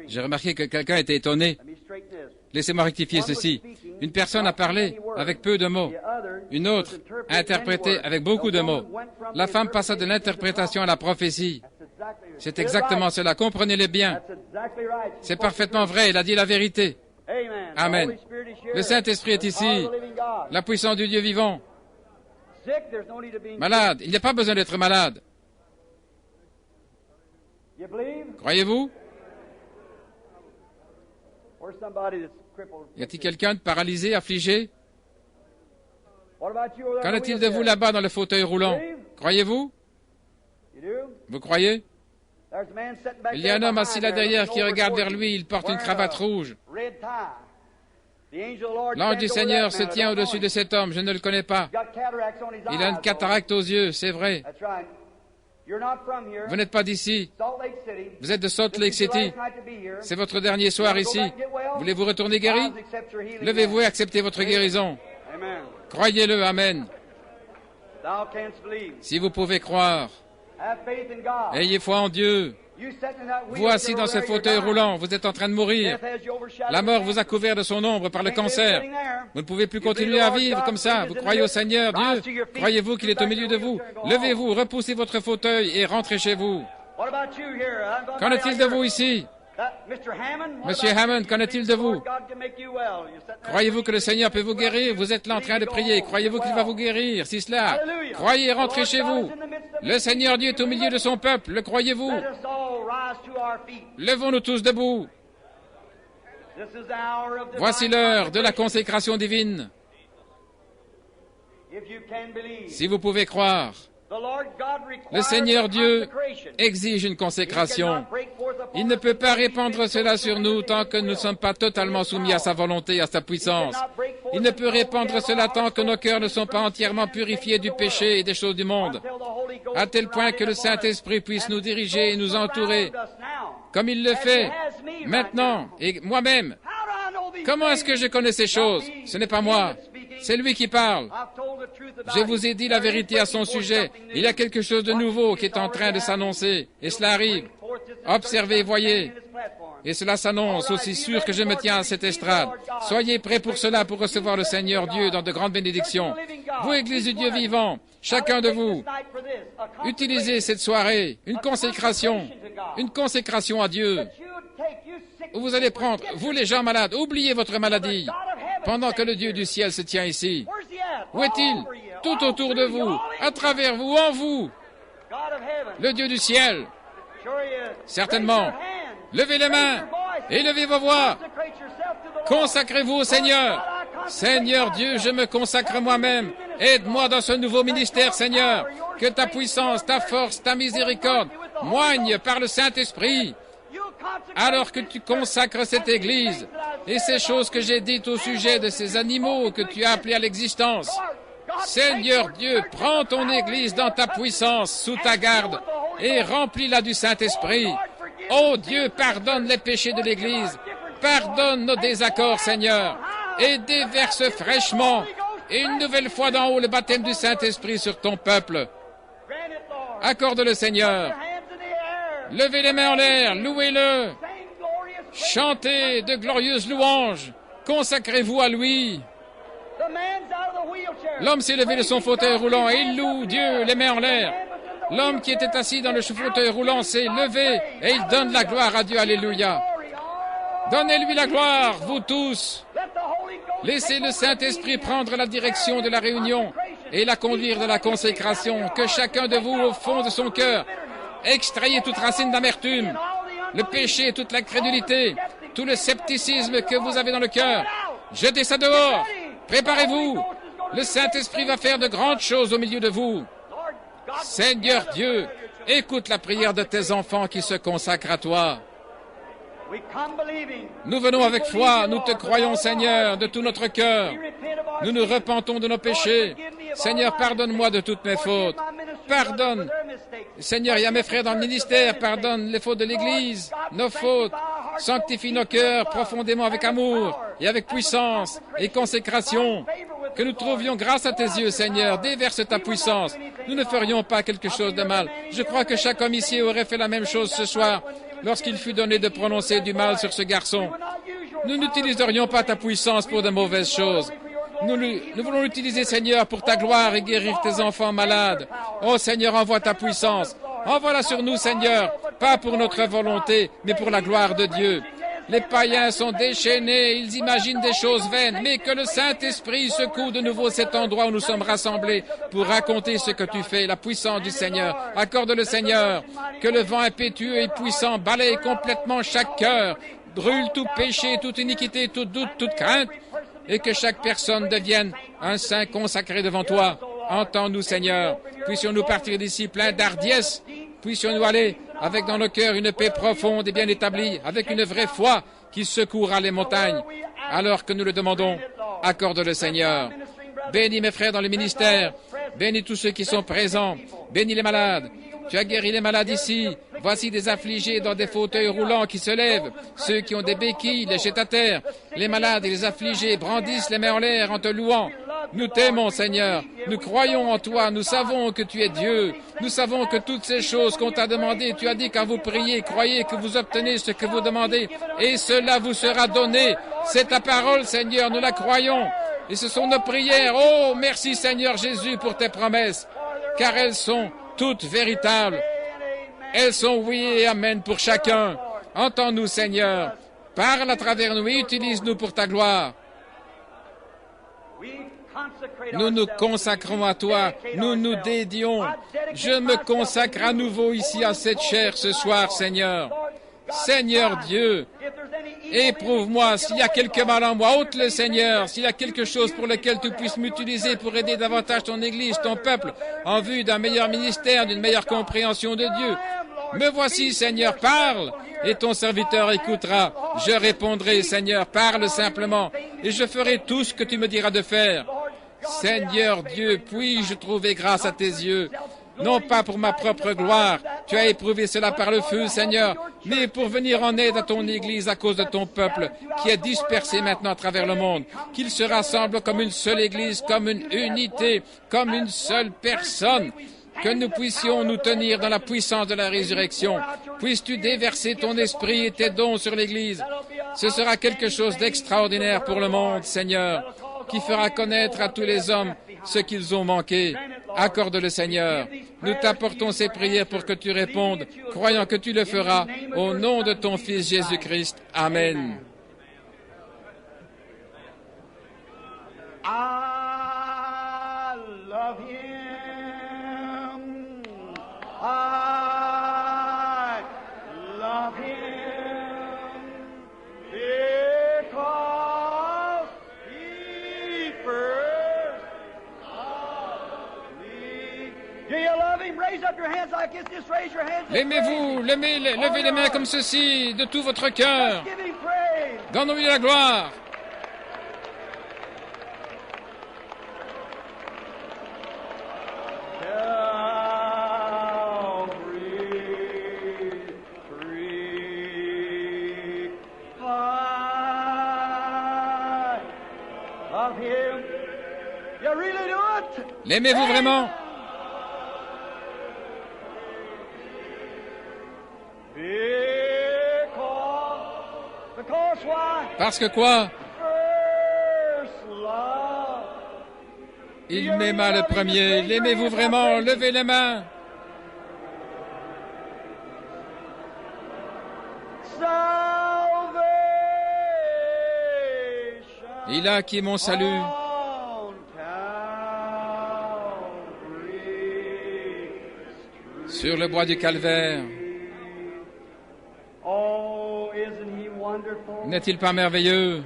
J'ai remarqué que quelqu'un était étonné. Laissez-moi rectifier ceci. Une personne a parlé avec peu de mots. Une autre a interprété avec beaucoup de mots. La femme passa de l'interprétation à la prophétie. C'est exactement cela. Comprenez-le bien. C'est parfaitement vrai. Il a dit la vérité. Amen. Le Saint-Esprit est ici. La puissance du Dieu vivant. Malade. Il n'y a pas besoin d'être malade. Croyez-vous? Y a-t-il quelqu'un de paralysé, affligé? Qu'en est-il de vous là-bas dans le fauteuil roulant? Croyez-vous? Vous croyez? Il y a un homme assis là derrière qui regarde vers lui. Il porte une cravate rouge. L'ange du Seigneur se tient au-dessus de cet homme. Je ne le connais pas. Il a une cataracte aux yeux, c'est vrai. Vous n'êtes pas d'ici. Vous êtes de Salt Lake City. C'est votre dernier soir ici. Voulez-vous retourner guéri? Levez-vous et acceptez votre guérison. Croyez-le, Amen. Si vous pouvez croire, ayez foi en Dieu. Vous assis dans ce fauteuil roulant, vous êtes en train de mourir. La mort vous a couvert de son ombre par le cancer. Vous ne pouvez plus continuer à vivre comme ça. Vous croyez au Seigneur, Dieu. Croyez-vous qu'il est au milieu de vous. Levez-vous, repoussez votre fauteuil et rentrez chez vous. Qu'en est-il de vous ici? Monsieur Hammond, qu'en est-il de vous? Croyez-vous que le Seigneur peut vous guérir? Vous êtes là en train de prier. Croyez-vous qu'il va vous guérir? Si cela, croyez, rentrez chez vous. Le Seigneur Dieu est au milieu de son peuple. Le croyez-vous? Levons-nous tous debout. Voici l'heure de la consécration divine. Si vous pouvez croire, le Seigneur Dieu exige une consécration. Il ne peut pas répandre cela sur nous tant que nous ne sommes pas totalement soumis à sa volonté et à sa puissance. Il ne peut répandre cela tant que nos cœurs ne sont pas entièrement purifiés du péché et des choses du monde, à tel point que le Saint-Esprit puisse nous diriger et nous entourer, comme il le fait maintenant et moi-même. Comment est-ce que je connais ces choses? Ce n'est pas moi. C'est lui qui parle. Je vous ai dit la vérité à son sujet. Il y a quelque chose de nouveau qui est en train de s'annoncer. Et cela arrive. Observez, voyez. Et cela s'annonce aussi sûr que je me tiens à cette estrade. Soyez prêts pour cela, pour recevoir le Seigneur Dieu dans de grandes bénédictions. Vous, Église du Dieu vivant, chacun de vous, utilisez cette soirée, une consécration à Dieu, où vous allez prendre, vous les gens malades, oubliez votre maladie, pendant que le Dieu du ciel se tient ici. Où est-il? Tout autour de vous, à travers vous, en vous. Le Dieu du ciel. Certainement. Levez les mains et levez vos voix. Consacrez-vous au Seigneur. Seigneur Dieu, je me consacre moi-même. Aide-moi dans ce nouveau ministère, Seigneur. Que ta puissance, ta force, ta miséricorde moignent par le Saint-Esprit. Alors que tu consacres cette Église et ces choses que j'ai dites au sujet de ces animaux que tu as appelés à l'existence. Seigneur Dieu, prends ton Église dans ta puissance, sous ta garde, et remplis-la du Saint-Esprit. Ô Dieu, pardonne les péchés de l'Église, pardonne nos désaccords, Seigneur, et déverse fraîchement, et une nouvelle fois d'en haut, le baptême du Saint-Esprit sur ton peuple. Accorde-le, Seigneur. Levez les mains en l'air, louez-le. Chantez de glorieuses louanges. Consacrez-vous à lui. L'homme s'est levé de son fauteuil roulant et il loue Dieu, les mains en l'air. L'homme qui était assis dans le fauteuil roulant s'est levé et il donne la gloire à Dieu. Alléluia. Donnez-lui la gloire, vous tous. Laissez le Saint-Esprit prendre la direction de la réunion et la conduire de la consécration. Que chacun de vous, au fond de son cœur, extrayez toute racine d'amertume, le péché, toute l'incrédulité, tout le scepticisme que vous avez dans le cœur. Jetez ça dehors. Préparez-vous. Le Saint-Esprit va faire de grandes choses au milieu de vous. Seigneur Dieu, écoute la prière de tes enfants qui se consacrent à toi. Nous venons avec foi, nous te croyons, Seigneur, de tout notre cœur. Nous nous repentons de nos péchés. Seigneur, pardonne-moi de toutes mes fautes. Pardonne. Seigneur, il y a mes frères dans le ministère, pardonne les fautes de l'Église, nos fautes. Sanctifie nos cœurs profondément avec amour et avec puissance et consécration. Que nous trouvions grâce à tes yeux, Seigneur. Déverse ta puissance. Nous ne ferions pas quelque chose de mal. Je crois que chaque homme ici aurait fait la même chose ce soir. lorsqu'il fut donné de prononcer du mal sur ce garçon. Nous n'utiliserions pas ta puissance pour de mauvaises choses. Nous voulons l'utiliser, Seigneur, pour ta gloire et guérir tes enfants malades. Oh Seigneur, envoie ta puissance. Envoie-la sur nous, Seigneur, pas pour notre volonté, mais pour la gloire de Dieu. Les païens sont déchaînés, ils imaginent des choses vaines, mais que le Saint-Esprit secoue de nouveau cet endroit où nous sommes rassemblés pour raconter ce que tu fais, la puissance du Seigneur. Accorde-le, Seigneur, que le vent impétueux et puissant balaye complètement chaque cœur, brûle tout péché, toute iniquité, tout doute, toute crainte, et que chaque personne devienne un saint consacré devant toi. Entends-nous, Seigneur. Puissions-nous partir d'ici plein d'hardiesse. Puissions-nous aller avec dans nos cœurs une paix profonde et bien établie, avec une vraie foi qui secourra les montagnes. Alors que nous le demandons, accorde-le, Seigneur. Bénis mes frères dans le ministère. Bénis tous ceux qui sont présents. Bénis les malades. Tu as guéri les malades ici. Voici des affligés dans des fauteuils roulants qui se lèvent. Ceux qui ont des béquilles les jettent à terre. Les malades et les affligés brandissent les mains en l'air en te louant. Nous t'aimons, Seigneur. Nous croyons en toi. Nous savons que tu es Dieu. Nous savons que toutes ces choses qu'on t'a demandées, tu as dit quand vous priez, croyez que vous obtenez ce que vous demandez et cela vous sera donné. C'est ta parole, Seigneur. Nous la croyons. Et ce sont nos prières. Oh, merci, Seigneur Jésus, pour tes promesses, car elles sont toutes véritables. Elles sont oui et amen pour chacun. Entends-nous, Seigneur. Parle à travers nous et utilise-nous pour ta gloire. Nous nous consacrons à toi. Nous nous dédions. Je me consacre à nouveau ici à cette chair ce soir, Seigneur. Seigneur Dieu, éprouve-moi. S'il y a quelque mal en moi, ôte-le, Seigneur. S'il y a quelque chose pour lequel tu puisses m'utiliser pour aider davantage ton Église, ton peuple, en vue d'un meilleur ministère, d'une meilleure compréhension de Dieu. Me voici, Seigneur, parle, et ton serviteur écoutera. Je répondrai, Seigneur, parle simplement, et je ferai tout ce que tu me diras de faire. Seigneur Dieu, puis-je trouver grâce à tes yeux? Non pas pour ma propre gloire, tu as éprouvé cela par le feu, Seigneur, mais pour venir en aide à ton Église à cause de ton peuple, qui est dispersé maintenant à travers le monde, qu'il se rassemble comme une seule Église, comme une unité, comme une seule personne, que nous puissions nous tenir dans la puissance de la résurrection. Puisses-tu déverser ton esprit et tes dons sur l'Église. Ce sera quelque chose d'extraordinaire pour le monde, Seigneur, qui fera connaître à tous les hommes ce qu'ils ont manqué. Accorde-le, Seigneur. Nous t'apportons ces prières pour que tu répondes, croyant que tu le feras, au nom de ton Fils Jésus-Christ. Amen. I love him. I love him because he first loved me. Do you love him? Raise up your hands like this. Just raise your hands. L'aimez-vous? Levez les mains comme ceci, de tout votre cœur. Give him praise. Donnons-lui la gloire. L'aimez-vous vraiment? Parce que quoi? Il m'aima le premier. L'aimez-vous vraiment? Levez les mains. Il a acquis mon salut. Sur le bois du calvaire. N'est-il pas merveilleux?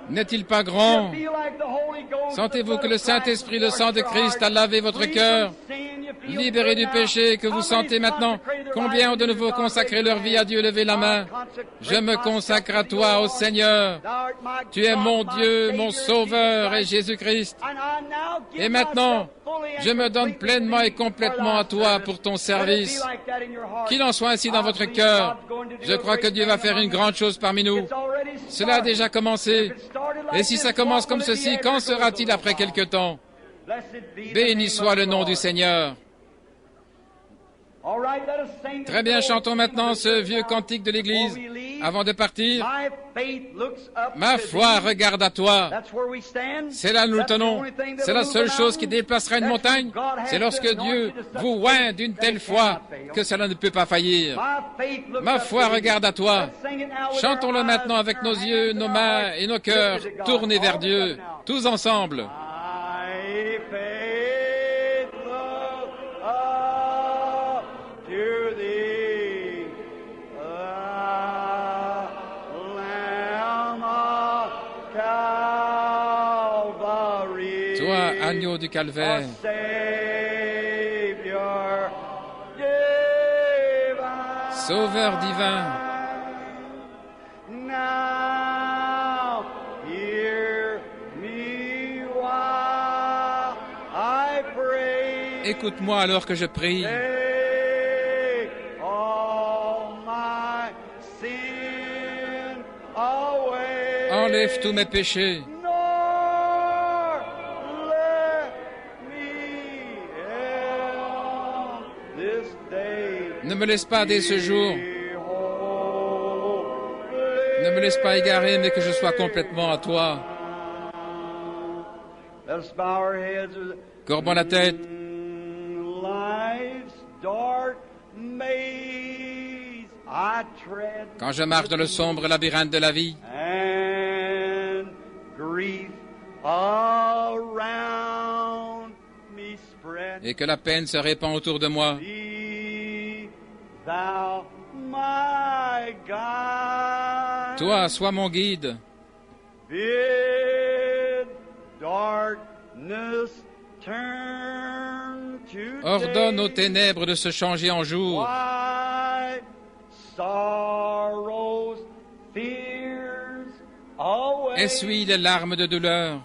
N'est-il pas grand? Sentez-vous que le Saint-Esprit, le sang de Christ, a lavé votre cœur, libéré du péché que vous sentez maintenant? Combien ont de nouveau consacré leur vie à Dieu? Levez la main. Je me consacre à toi, ô Seigneur. Tu es mon Dieu, mon Sauveur et Jésus-Christ. Et maintenant, je me donne pleinement et complètement à toi pour ton service. Qu'il en soit ainsi dans votre cœur. Je crois que Dieu va faire une grande chose parmi nous. Cela a déjà commencé. Et si ça commence comme ceci, qu'en sera-t-il après quelque temps? Béni soit le nom du Seigneur. Très bien, chantons maintenant ce vieux cantique de l'Église avant de partir. Ma foi regarde à toi. C'est là où nous le tenons. C'est la seule chose qui déplacera une montagne. C'est lorsque Dieu vous oint d'une telle foi que cela ne peut pas faillir. Ma foi regarde à toi. Chantons-le maintenant avec nos yeux, nos mains et nos cœurs tournés vers Dieu, tous ensemble. Toi, agneau du calvaire, Sauveur divin, écoute-moi alors que je prie. Enlève tous mes péchés. Ne me laisse pas dès ce jour. Ne me laisse pas égarer, mais que je sois complètement à toi. Courbons la tête. Quand je marche dans le sombre labyrinthe de la vie, et que la peine se répand autour de moi, toi, sois mon guide. Ordonne aux ténèbres de se changer en jour. Essuie les larmes de douleur.